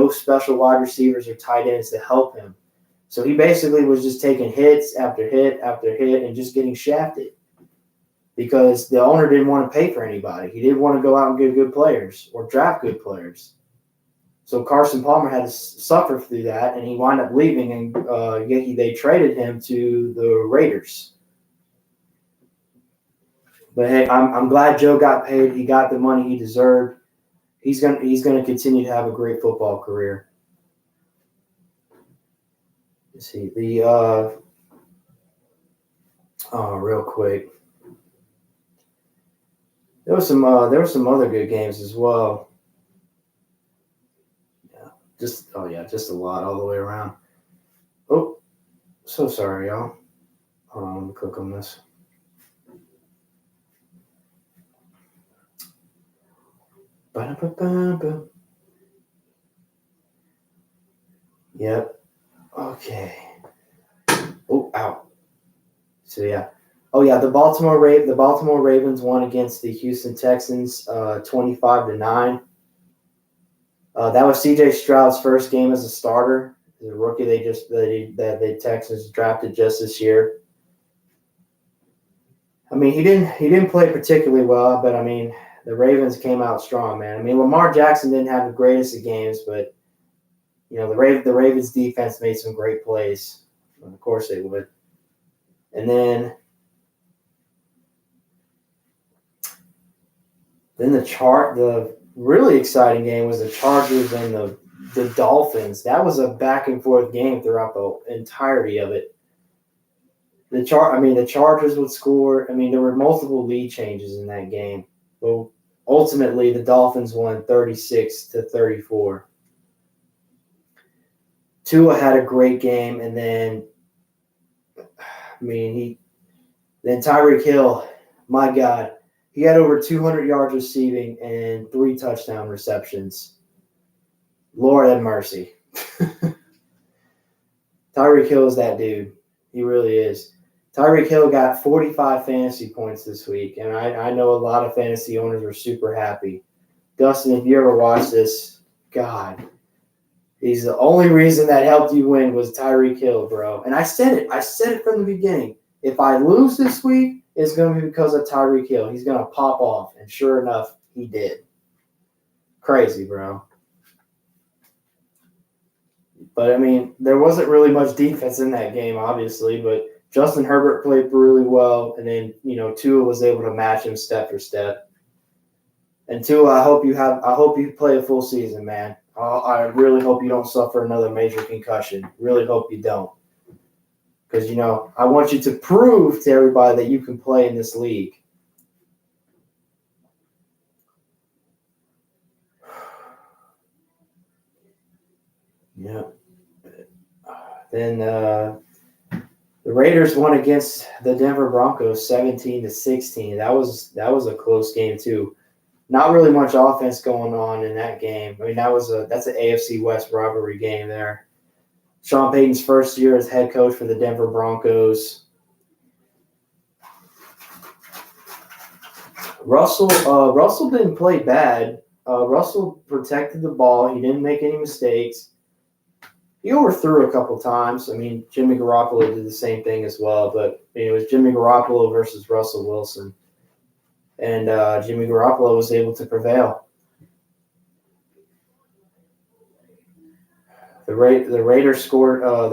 special wide receivers or tight ends to help him. So he basically was just taking hits after hit after hit and just getting shafted because the owner didn't want to pay for anybody. He didn't want to go out and get good players or draft good players. So Carson Palmer had to suffer through that, and he wound up leaving, and they traded him to the Raiders. But hey, I'm glad Joe got paid. He got the money he deserved. He's gonna continue to have a great football career. Let's see real quick. There were some other good games as well. Yeah, just a lot all the way around. Oh, so sorry, y'all. Hold on, let me click on this. Yep. Okay. Oh, ow. So yeah. Oh yeah, the Baltimore Ravens won against the Houston Texans 25-9. That was CJ Stroud's first game as a starter. The rookie the Texans drafted just this year. I mean, he didn't play particularly well, but I mean, the Ravens came out strong, man. I mean, Lamar Jackson didn't have the greatest of games, but the Ravens defense made some great plays. Of course they would. And then the really exciting game was the Chargers and the Dolphins. That was a back and forth game throughout the entirety of it. The Chargers would score. I mean, there were multiple lead changes in that game. But ultimately, the Dolphins won 36-34. Tua had a great game, and then Tyreek Hill, my God, he had over 200 yards receiving and 3 touchdown receptions. Lord have mercy. Tyreek Hill is that dude. He really is. Tyreek Hill got 45 fantasy points this week, and I know a lot of fantasy owners are super happy. Dustin, if you ever watch this, God, he's the only reason that helped you win was Tyreek Hill, bro. And I said it from the beginning. If I lose this week, it's going to be because of Tyreek Hill. He's going to pop off, and sure enough, he did. Crazy, bro. But, I mean, there wasn't really much defense in that game, obviously, but Justin Herbert played really well, and then, Tua was able to match him step for step. And Tua, I hope you play a full season, man. I really hope you don't suffer another major concussion. Really hope you don't. Because, I want you to prove to everybody that you can play in this league. Yeah. Then the Raiders won against the Denver Broncos 17-16. That was a close game too. Not really much offense going on in that game. I mean, that's an AFC West rivalry game there. Sean Payton's first year as head coach for the Denver Broncos. Russell didn't play bad. Russell protected the ball. He didn't make any mistakes. He overthrew a couple times. I mean, Jimmy Garoppolo did the same thing as well, but it was Jimmy Garoppolo versus Russell Wilson. And Jimmy Garoppolo was able to prevail. The Raiders scored a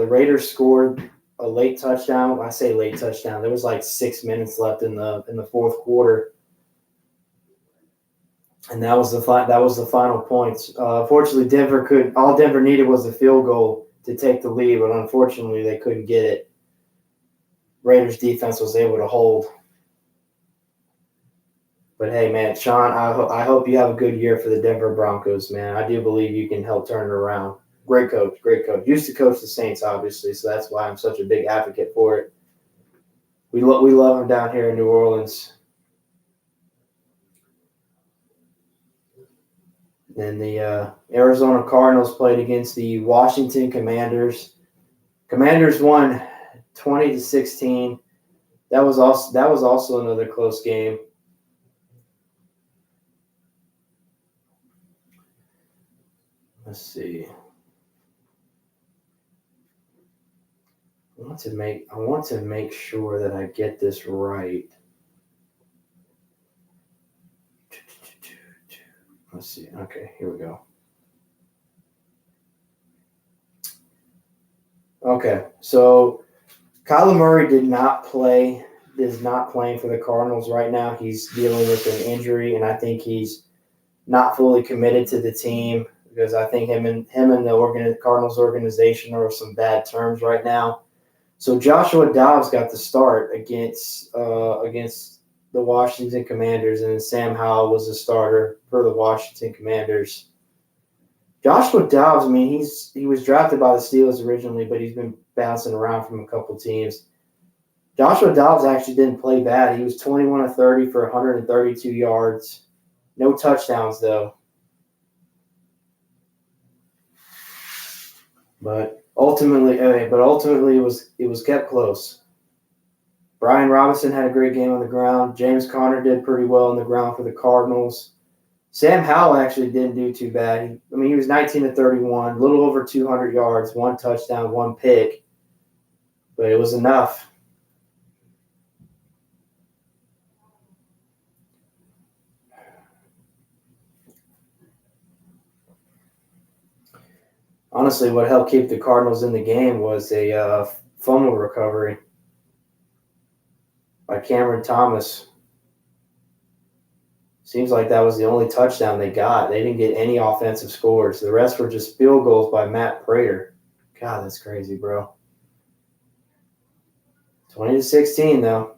late touchdown. I say late touchdown. There was like 6 minutes left in the fourth quarter. And that was the final points. Unfortunately, all Denver needed was a field goal to take the lead, but unfortunately they couldn't get it. Raiders defense was able to hold. But hey, man, Sean, I hope you have a good year for the Denver Broncos, man. I do believe you can help turn it around. Great coach, great coach. Used to coach the Saints, obviously, so that's why I'm such a big advocate for it. We love him down here in New Orleans. And the Arizona Cardinals played against the Washington Commanders. Commanders won 20-16. That was also another close game. Let's see. I want to make sure that I get this right. Let's see. Okay, here we go. Okay, so Kyler Murray is not playing for the Cardinals right now. He's dealing with an injury, and I think he's not fully committed to the team because I think him and the Cardinals organization are on some bad terms right now. So Joshua Dobbs got the start against the Washington Commanders, and then Sam Howell was the starter for the Washington Commanders. Joshua Dobbs, I mean, he was drafted by the Steelers originally, but he's been bouncing around from a couple teams. Joshua Dobbs actually didn't play bad. He was 21 of 30 for 132 yards. No touchdowns, though. But ultimately it was kept close. Brian Robinson had a great game on the ground. James Conner did pretty well on the ground for the Cardinals. Sam Howell actually didn't do too bad. He was 19 of 31, a little over 200 yards, 1 touchdown, 1 pick. But it was enough. Honestly, what helped keep the Cardinals in the game was a fumble recovery by Cameron Thomas. Seems like that was the only touchdown they got. They didn't get any offensive scores. The rest were just field goals by Matt Prater. God, that's crazy, bro. 20-16, though.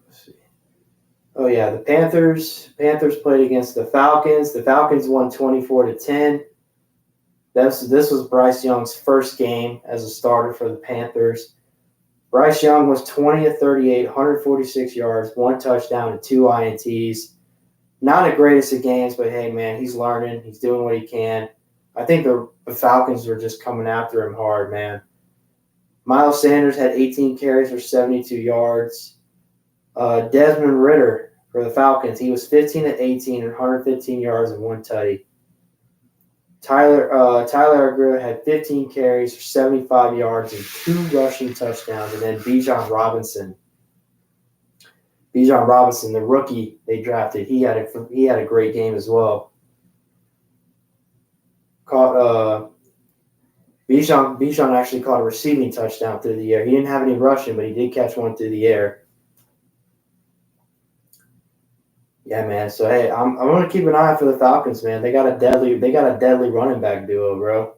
Let's see. Oh, yeah, the Panthers played against the Falcons. The Falcons won 24-10. This was Bryce Young's first game as a starter for the Panthers. Bryce Young was 20 of 38, 146 yards, 1 touchdown, and 2 INTs. Not the greatest of games, but hey, man, he's learning. He's doing what he can. I think the Falcons were just coming after him hard, man. Miles Sanders had 18 carries for 72 yards. Desmond Ridder for the Falcons, he was 15 of 18, 115 yards, and 1 tutty. Tyler Aguirre had 15 carries for 75 yards and 2 rushing touchdowns. And then Bijan Robinson, the rookie they drafted, he had a great game as well. Bijan actually caught a receiving touchdown through the air. He didn't have any rushing, but he did catch one through the air. Yeah, man. So hey, I'm gonna keep an eye out for the Falcons, man. They got a deadly running back duo, bro.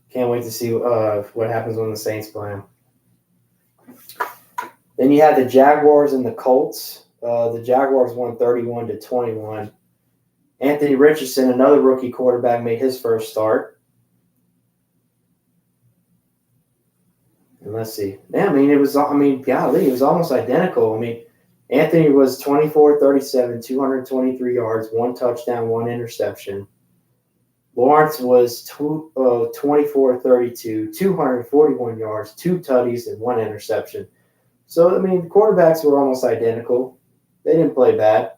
Can't wait to see what happens when the Saints play them. Then you had the Jaguars and the Colts. The Jaguars won 31-21. Anthony Richardson, another rookie quarterback, made his first start. And let's see. Yeah, it was almost identical. Anthony was 24-37, 223 yards, 1 touchdown, 1 interception. Lawrence was 24-32, 241 yards, 2 tutties, and 1 interception. So, the quarterbacks were almost identical. They didn't play bad.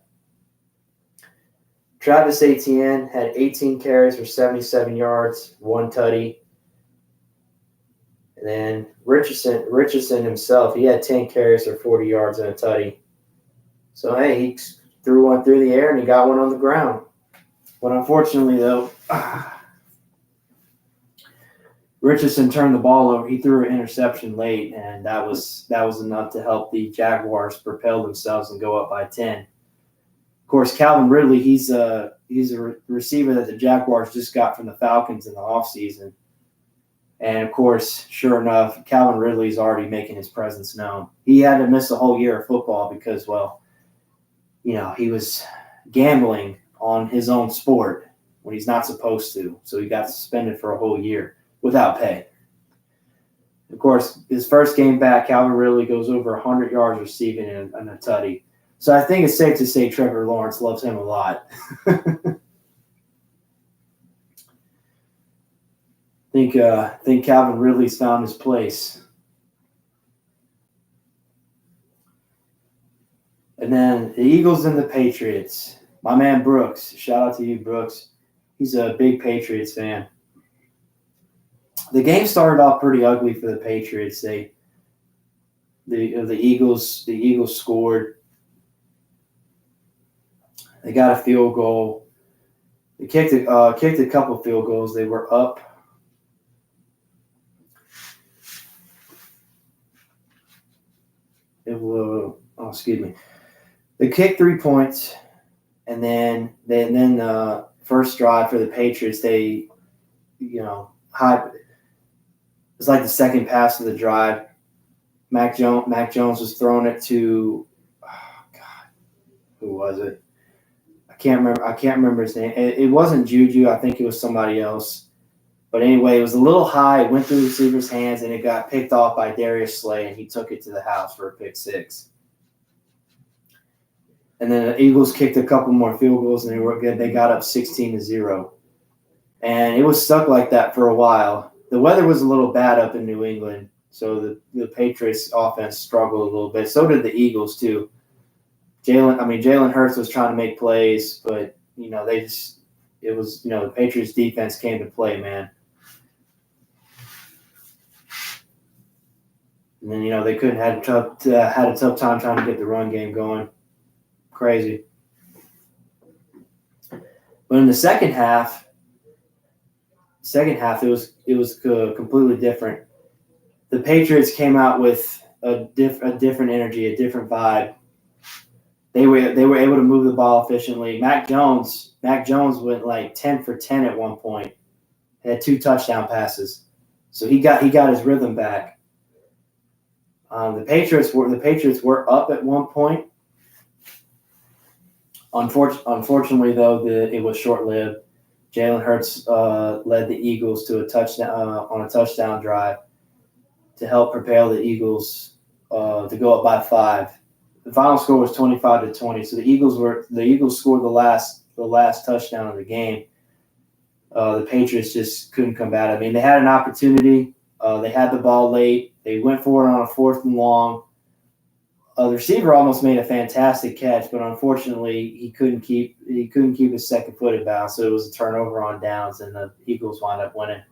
Travis Etienne had 18 carries for 77 yards, 1 tutty. And then Richardson himself, he had 10 carries for 40 yards and a tutty. So, hey, he threw one through the air and he got one on the ground. But unfortunately, though, Richardson turned the ball over. He threw an interception late, and that was enough to help the Jaguars propel themselves and go up by 10. Of course, Calvin Ridley, he's a receiver that the Jaguars just got from the Falcons in the offseason. And, of course, sure enough, Calvin Ridley's already making his presence known. He had to miss a whole year of football because, well, he was gambling on his own sport when he's not supposed to. So he got suspended for a whole year without pay. Of course, his first game back, Calvin Ridley goes over 100 yards receiving and a tutty. So I think it's safe to say Trevor Lawrence loves him a lot. I think Calvin Ridley's found his place. And then the Eagles and the Patriots. My man Brooks. Shout out to you, Brooks. He's a big Patriots fan. The game started off pretty ugly for the Patriots. The Eagles scored. They got a field goal. They kicked a couple field goals. They were up. Excuse me. They kicked 3 points, and then first drive for the Patriots. It was like the second pass of the drive. Mac Jones was throwing it to, who was it? I can't remember his name. It wasn't Juju. I think it was somebody else. But anyway, it was a little high. It went through the receiver's hands, and it got picked off by Darius Slay, and he took it to the house for a pick six. And then the Eagles kicked a couple more field goals, and they were good. They got up 16-0. And it was stuck like that for a while. The weather was a little bad up in New England, so the Patriots offense struggled a little bit. So did the Eagles, too. Jalen Hurts was trying to make plays, but, the Patriots defense came to play, man. And then, they had a tough time trying to get the run game going. Crazy. But in the second half, it was completely different. The Patriots came out with a different energy, a different vibe. They were able to move the ball efficiently. Mac Jones went like 10 for 10 at one point. Had 2 touchdown passes, so he got his rhythm back. The Patriots were up at one point. Unfortunately, though, it was short-lived. Jalen Hurts led the Eagles to a touchdown drive to help propel the Eagles to go up by 5. The final score was 25-20. So the Eagles scored the last touchdown of the game. The Patriots just couldn't come back. I mean, they had an opportunity. They had the ball late. They went for it on a 4th and long. The receiver almost made a fantastic catch, but unfortunately, he couldn't keep his second foot in bounds. So it was a turnover on downs, and the Eagles wound up winning.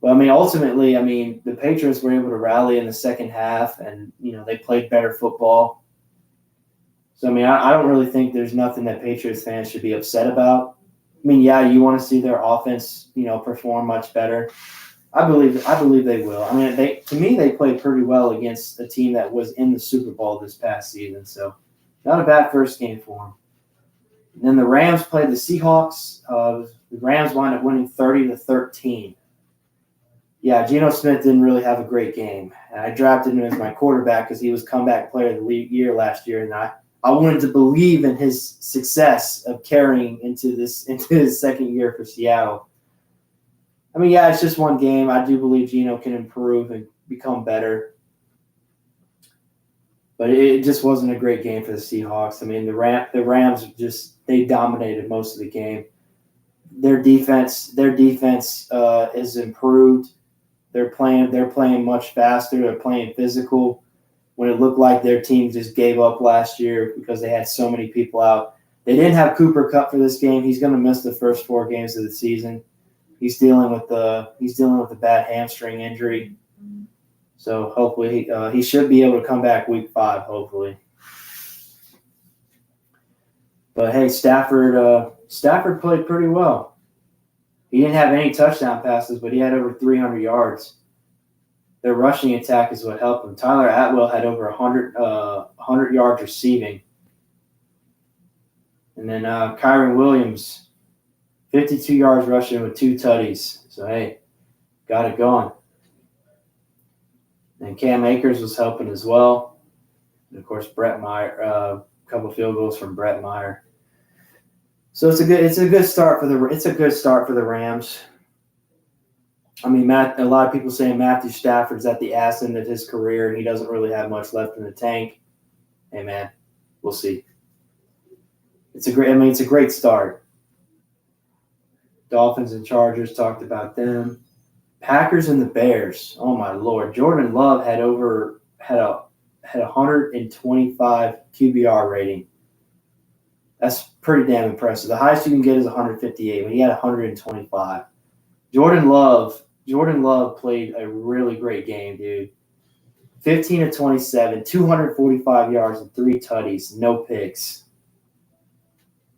But ultimately, the Patriots were able to rally in the second half, and they played better football. So I don't really think there's nothing that Patriots fans should be upset about. Yeah, you want to see their offense, perform much better. I believe they will. They played pretty well against a team that was in the Super Bowl this past season. So, not a bad first game for them. And then the Rams played the Seahawks. The Rams wound up winning 30-13. Yeah, Geno Smith didn't really have a great game. And I drafted him as my quarterback because he was comeback player of the year last year, and I wanted to believe in his success of carrying into his second year for Seattle. It's just one game. I do believe Geno can improve and become better. But it just wasn't a great game for the Seahawks. The Rams they dominated most of the game. Their defense is improved. They're playing much faster. They're playing physical. When it looked like their team just gave up last year because they had so many people out. They didn't have Cooper Kupp for this game. He's going to miss the first 4 games of the season. He's dealing with a bad hamstring injury. So hopefully he should be able to come back week 5, hopefully. But hey, Stafford played pretty well. He didn't have any touchdown passes, but he had over 300 yards. Their rushing attack is what helped him. Tyler Atwell had over 100 yards receiving. And then Kyron Williams, 52 yards rushing with 2 tutties. So, hey, got it going. And Cam Akers was helping as well. And, of course, Brett Meyer, a couple field goals from Brett Meyer. So it's a good start for the Rams. I mean, a lot of people saying Matthew Stafford's at the ass end of his career and he doesn't really have much left in the tank. Hey, man, we'll see. It's a great start. Dolphins and Chargers, talked about them. Packers and the Bears. Oh my Lord, Jordan Love had 125 QBR rating. That's pretty damn impressive. The highest you can get is 158, but he had 125. Jordan Love played a really great game, dude. 15 of 27, 245 yards and 3 tutties, no picks.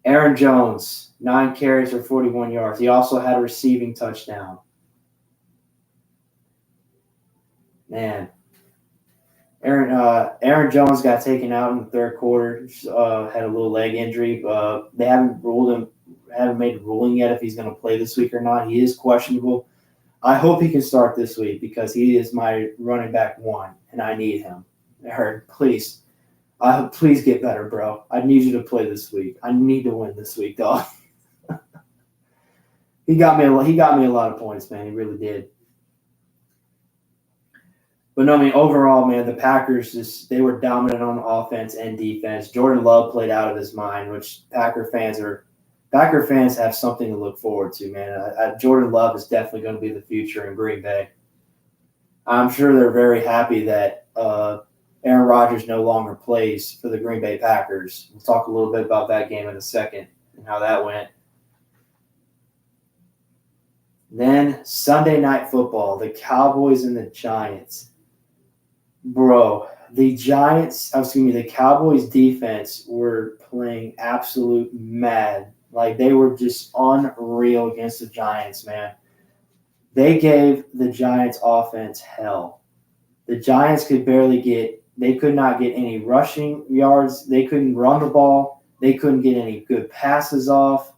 Aaron Jones, 9 carries for 41 yards. He also had a receiving touchdown. Man, Aaron Jones got taken out in the third quarter. Had a little leg injury. They haven't made a ruling yet if he's going to play this week or not. He is questionable. I hope he can start this week because he is my running back 1, and I need him. Please get better, bro. I need you to play this week. I need to win this week, dog. He got me a lot of points, man. He really did. But no, I mean, overall, man, the Packers they were dominant on offense and defense. Jordan Love played out of his mind, which Packer fans have something to look forward to, man. Jordan Love is definitely going to be the future in Green Bay. I'm sure they're very happy that Aaron Rodgers no longer plays for the Green Bay Packers. We'll talk a little bit about that game in a second and how that went. Then Sunday Night Football, the Cowboys and the Giants. Bro, the Cowboys defense were playing absolute mad. Like, they were just unreal against the Giants, man. They gave the Giants offense hell. The Giants could not get any rushing yards. They couldn't run the ball. They couldn't get any good passes off.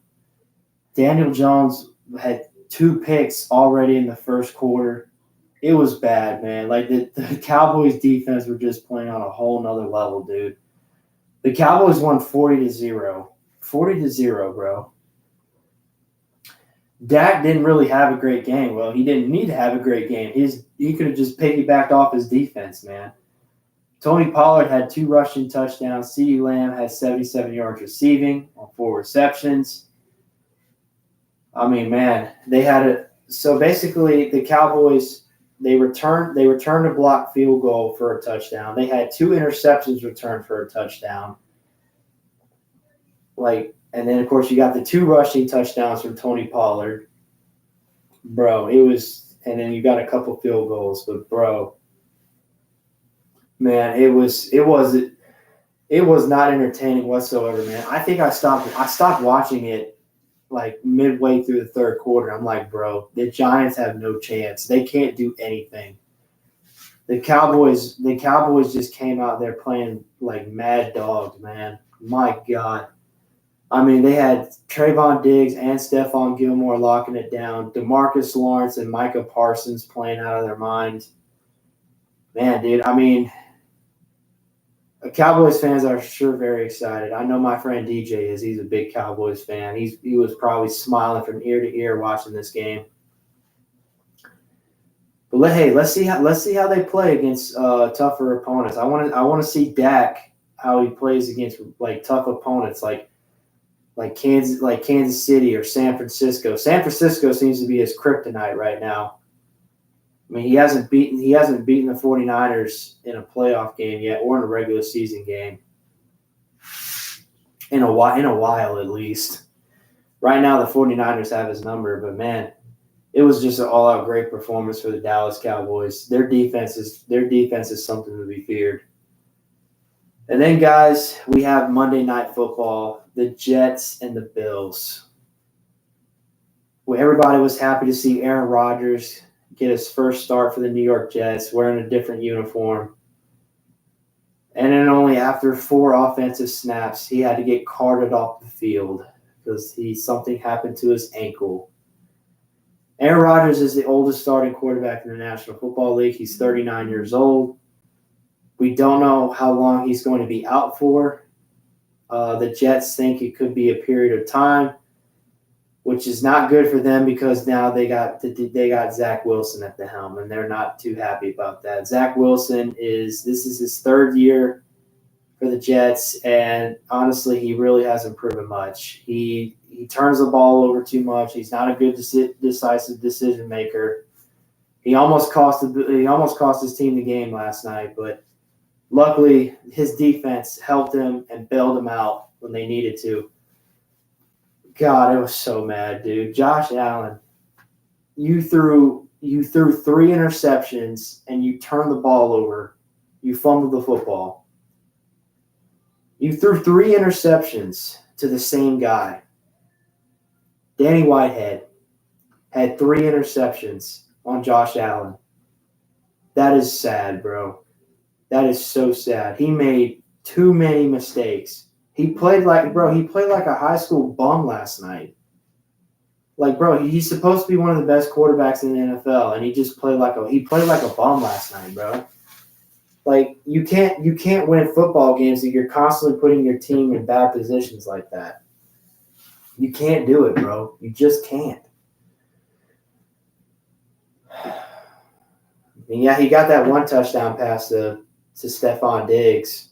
Daniel Jones had 2 picks already in the first quarter. It was bad, man. Like, the Cowboys defense were just playing on a whole nother level, dude. The Cowboys won 40-0. 40-0, bro. Dak didn't really have a great game. Well, he didn't need to have a great game. He could have just piggybacked off his defense, man. Tony Pollard had 2 rushing touchdowns. CeeDee Lamb had 77 yards receiving on 4 receptions. I mean, man, they had it. So basically, the Cowboys, they returned a blocked field goal for a touchdown. They had 2 interceptions returned for a touchdown. And then, of course, you got the 2 rushing touchdowns from Tony Pollard. Bro, and then you got a couple field goals. But, bro, man, it was not entertaining whatsoever, man. I think I stopped watching it like midway through the third quarter. I'm like, bro, the Giants have no chance. They can't do anything. The Cowboys just came out there playing like mad dogs, man. My God. I mean, they had Trayvon Diggs and Stephon Gilmore locking it down. DeMarcus Lawrence and Micah Parsons playing out of their minds. Man, dude, I mean, Cowboys fans are sure very excited. I know my friend DJ is. He's a big Cowboys fan. He was probably smiling from ear to ear watching this game. But let's see how they play against tougher opponents. I want to see Dak, how he plays against like tough opponents like Kansas City or San Francisco. San Francisco seems to be his kryptonite right now. I mean, he hasn't beaten the 49ers in a playoff game yet, or in a regular season game. In a while at least. Right now the 49ers have his number, but man, it was just an all-out great performance for the Dallas Cowboys. Their defense is something to be feared. And then, guys, we have Monday Night Football, the Jets and the Bills. Well, everybody was happy to see Aaron Rodgers get his first start for the New York Jets wearing a different uniform. And then only after 4 offensive snaps, he had to get carted off the field because something happened to his ankle. Aaron Rodgers is the oldest starting quarterback in the National Football League. He's 39 years old. We don't know how long he's going to be out for. The Jets think it could be a period of time, which is not good for them because now they got Zach Wilson at the helm, and they're not too happy about that. Zach Wilson this is his 3rd year for the Jets, and honestly, he really hasn't proven much. He turns the ball over too much. He's not a good decisive decision maker. He almost cost his team the game last night, but luckily his defense helped him and bailed him out when they needed to. God, I was so mad, dude. Josh Allen, you threw 3 interceptions and you turned the ball over. You fumbled the football. You threw 3 interceptions to the same guy. Danny Whitehead had 3 interceptions on Josh Allen. That is sad, bro. That is so sad. He made too many mistakes. He played like a high school bum last night. Like, bro, he's supposed to be one of the best quarterbacks in the NFL, and he just played like a bum last night, bro. Like, you can't win football games if you're constantly putting your team in bad positions like that. You can't do it, bro. You just can't. I mean, yeah, he got that 1 touchdown pass to Stephon Diggs.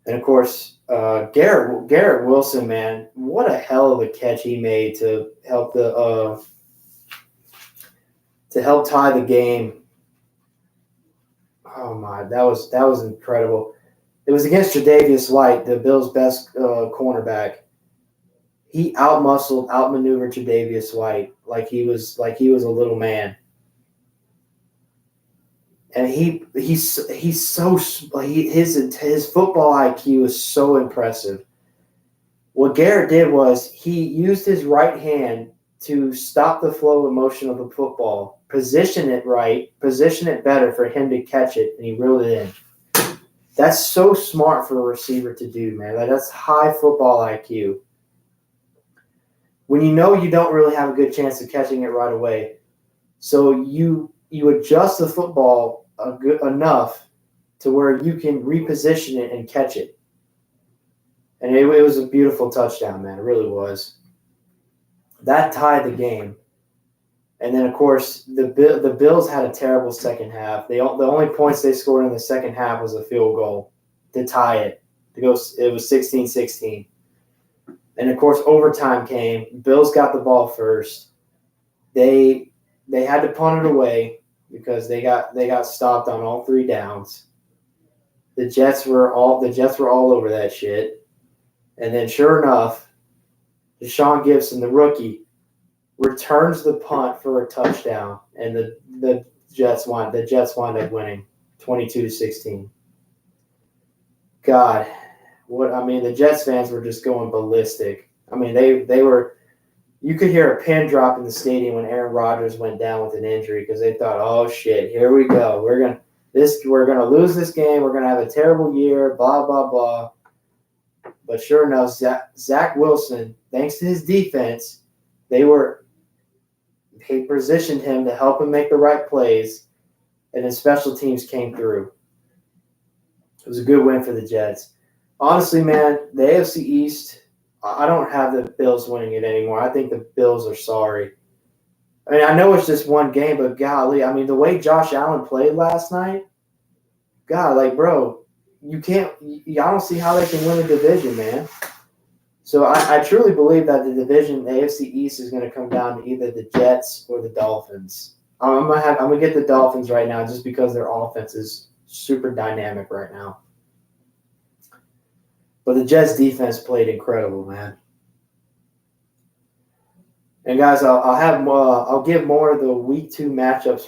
And, of course, Garrett Wilson, man, what a hell of a catch he made to help tie the game. Oh, my, that was incredible. It was against Tre'Davious White, the Bills' best cornerback. He outmaneuvered Tre'Davious White like he was a little man. And his football IQ is so impressive. What Garrett did was he used his right hand to stop the flow of motion of the football, position it better for him to catch it, and he reeled it in. That's so smart for a receiver to do, man. That's high football IQ. When you know you don't really have a good chance of catching it right away, so you adjust the football enough to where you can reposition it and catch it. And it was a beautiful touchdown, man. It really was. That tied the game. And then, of course, the Bills had a terrible second half. The only points they scored in the second half was a field goal to tie it. It was 16-16. And, of course, overtime came. Bills got the ball first. They had to punt it away because they got stopped on all 3 downs. The Jets were all over that shit. And then sure enough, Deshaun Gibson, the rookie, returns the punt for a touchdown, and the Jets wind up winning 22-16. God, the Jets fans were just going ballistic. I mean, they were. You could hear a pin drop in the stadium when Aaron Rodgers went down with an injury because they thought, "Oh shit, here we go. We're gonna lose this game. We're gonna have a terrible year." Blah blah blah. But sure enough, Zach Wilson, thanks to his defense, they positioned him to help him make the right plays, and his special teams came through. It was a good win for the Jets. Honestly, man, the AFC East. I don't have the Bills winning it anymore. I think the Bills are sorry. I mean, I know it's just one game, but golly, I mean, the way Josh Allen played last night, God, like, bro, I don't see how they can win the division, man. So I truly believe that the division, the AFC East, is going to come down to either the Jets or the Dolphins. I'm gonna get the Dolphins right now just because their offense is super dynamic right now. But the Jets defense played incredible, man. And guys, I'll give more of the week 2 matchups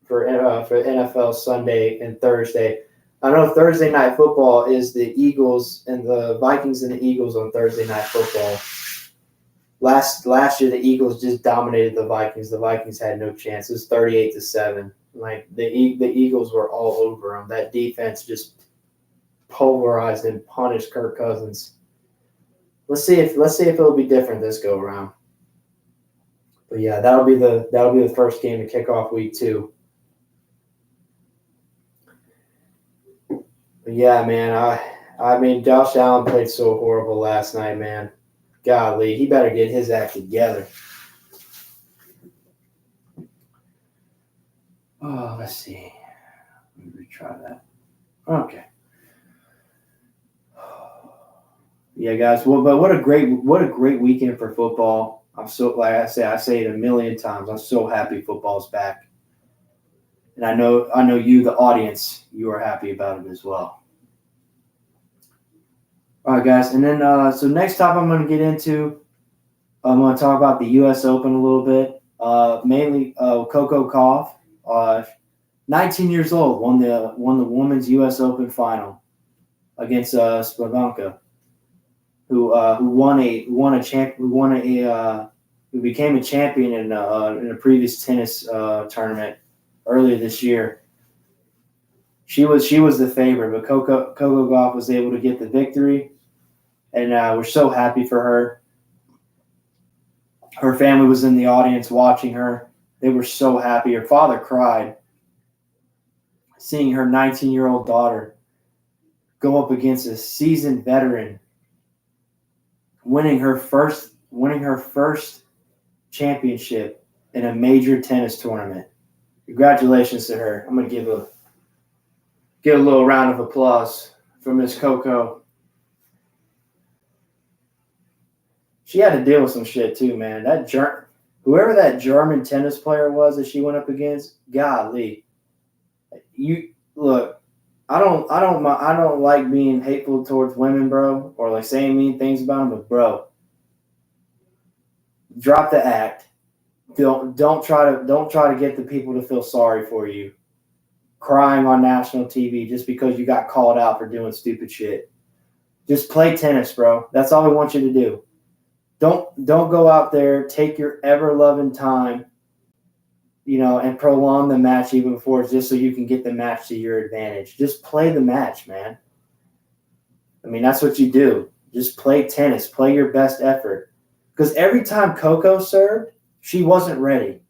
for NFL Sunday and Thursday. I know Thursday night football is the Eagles and the Vikings and the Eagles on Thursday night football. Last year, the Eagles just dominated the Vikings. The Vikings had no chance. It was 38-7. Like the Eagles were all over them. That defense just pulverized and punished Kirk Cousins. Let's see if it'll be different this go around. But yeah, that'll be the first game to kick off week 2. But yeah, man, I mean Josh Allen played so horrible last night, man. Golly, he better get his act together. Oh, let's see. Let me retry that. Okay. Yeah, guys. Well, but what a great weekend for football. I'm so, like I say it a million times. I'm so happy football's back, and I know you, the audience, you are happy about it as well. All right, guys, and then so next topic I'm going to get into, I'm going to talk about the U.S. Open a little bit. Mainly Coco Gauff, 19 years old, won the women's U.S. Open final against Spriavonka, who became a champion in a previous tennis tournament earlier this year. She was the favorite, but Coco Gauff was able to get the victory, and we're so happy for her. Her family was in the audience watching her. They were so happy. Her father cried seeing her 19-year-old daughter go up against a seasoned veteran, winning her first championship in a major tennis tournament. Congratulations to her. I'm gonna give a little round of applause for Miss Coco. She had to deal with some shit too, man. Whoever that German tennis player was that she went up against, golly. You look, I don't like being hateful towards women, bro, or like saying mean things about them, but bro, drop the act. Don't try to get the people to feel sorry for you, crying on national TV just because you got called out for doing stupid shit. Just play tennis, bro. That's all we want you to do. Don't go out there, take your ever-loving time, and prolong the match even before just so you can get the match to your advantage. Just play the match, man. I mean, that's what you do. Just play tennis. Play your best effort. Because every time Coco served, she wasn't ready.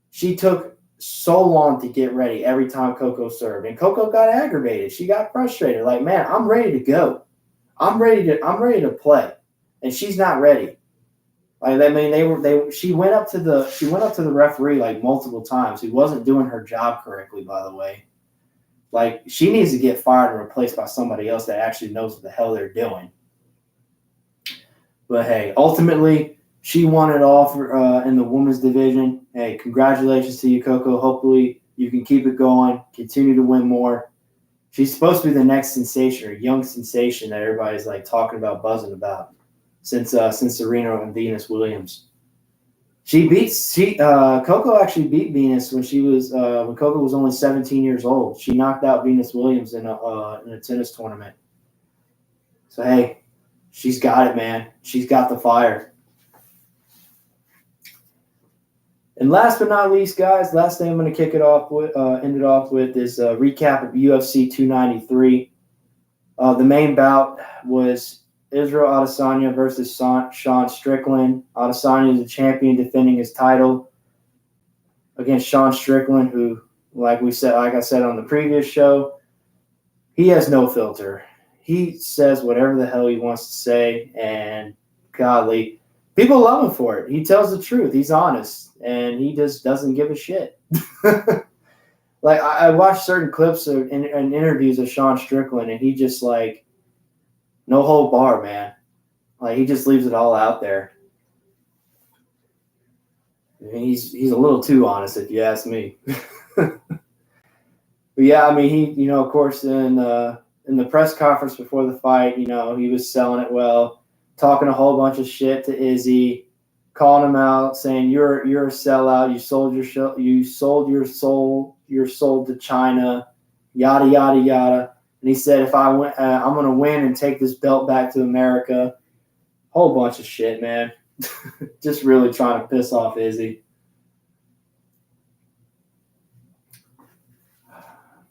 She took so long to get ready every time Coco served. And Coco got aggravated. She got frustrated. Like, man, I'm ready to go. I'm ready to play. And she's not ready. Like, I mean, she went up to the referee like multiple times. He wasn't doing her job correctly, by the way. Like, she needs to get fired and replaced by somebody else that actually knows what the hell they're doing. But hey, ultimately, she won it all for in the women's division. Hey, congratulations to you, Coco. Hopefully, you can keep it going, continue to win more. She's supposed to be the next sensation, or young sensation that everybody's like talking about, buzzing about. Since Serena and Venus Williams, Coco actually beat Venus when Coco was only 17 years old. She knocked out Venus Williams in a tennis tournament. So hey, she's got it, man. She's got the fire. And last but not least, guys, last thing I'm going to end it off with is a recap of UFC 293. The main bout was Israel Adesanya versus Sean Strickland. Adesanya is a champion defending his title against Sean Strickland, who, like I said on the previous show, he has no filter. He says whatever the hell he wants to say, and godly, people love him for it. He tells the truth. He's honest, and he just doesn't give a shit. Like, I watched certain clips and interviews of Sean Strickland, and he just like, no hold bar, man. Like, he just leaves it all out there. I mean, he's a little too honest, if you ask me. But yeah, I mean, he, of course, in the press conference before the fight, he was selling it well, talking a whole bunch of shit to Izzy, calling him out, saying you're a sellout, you sold your soul to China, yada yada yada. And he said, if I'm going to win and take this belt back to America. Whole bunch of shit, man. Just really trying to piss off Izzy.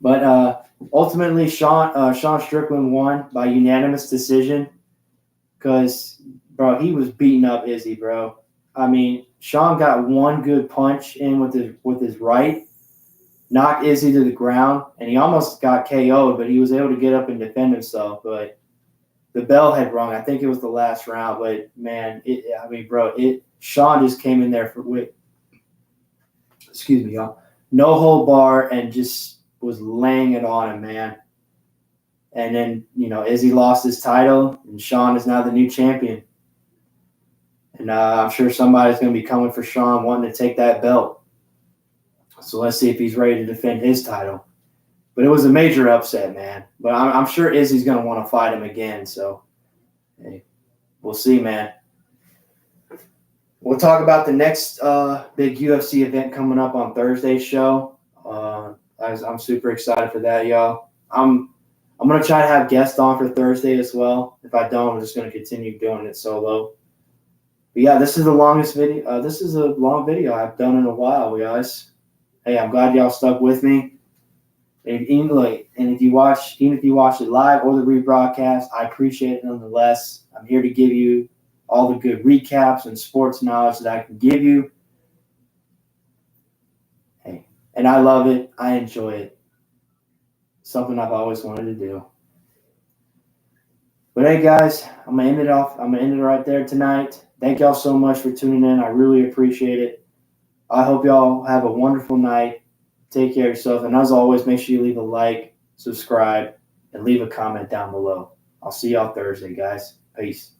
But ultimately, Sean Strickland won by unanimous decision because, bro, he was beating up Izzy, bro. I mean, Sean got one good punch in with his right, knocked Izzy to the ground, and he almost got KO'd, but he was able to get up and defend himself. But the bell had rung. I think it was the last round. But man, Sean just came in there excuse me, y'all, no hold bar and just was laying it on him, man. And then Izzy lost his title, and Sean is now the new champion. And I'm sure somebody's going to be coming for Sean, wanting to take that belt. So let's see if he's ready to defend his title. But it was a major upset, man. But I'm sure Izzy's going to want to fight him again. So, hey, we'll see, man. We'll talk about the next big UFC event coming up on Thursday's show. I'm super excited for that, y'all. I'm going to try to have guests on for Thursday as well. If I don't, I'm just going to continue doing it solo. But yeah, this is the longest video. This is a long video I've done in a while, guys. Hey, I'm glad y'all stuck with me. And if you watch it live or the rebroadcast, I appreciate it nonetheless. I'm here to give you all the good recaps and sports knowledge that I can give you. Hey, and I love it. I enjoy it. Something I've always wanted to do. But hey, guys, I'm gonna end it off. I'm gonna end it right there tonight. Thank y'all so much for tuning in. I really appreciate it. I hope y'all have a wonderful night. Take care of yourself. And as always, make sure you leave a like, subscribe, and leave a comment down below. I'll see y'all Thursday, guys. Peace.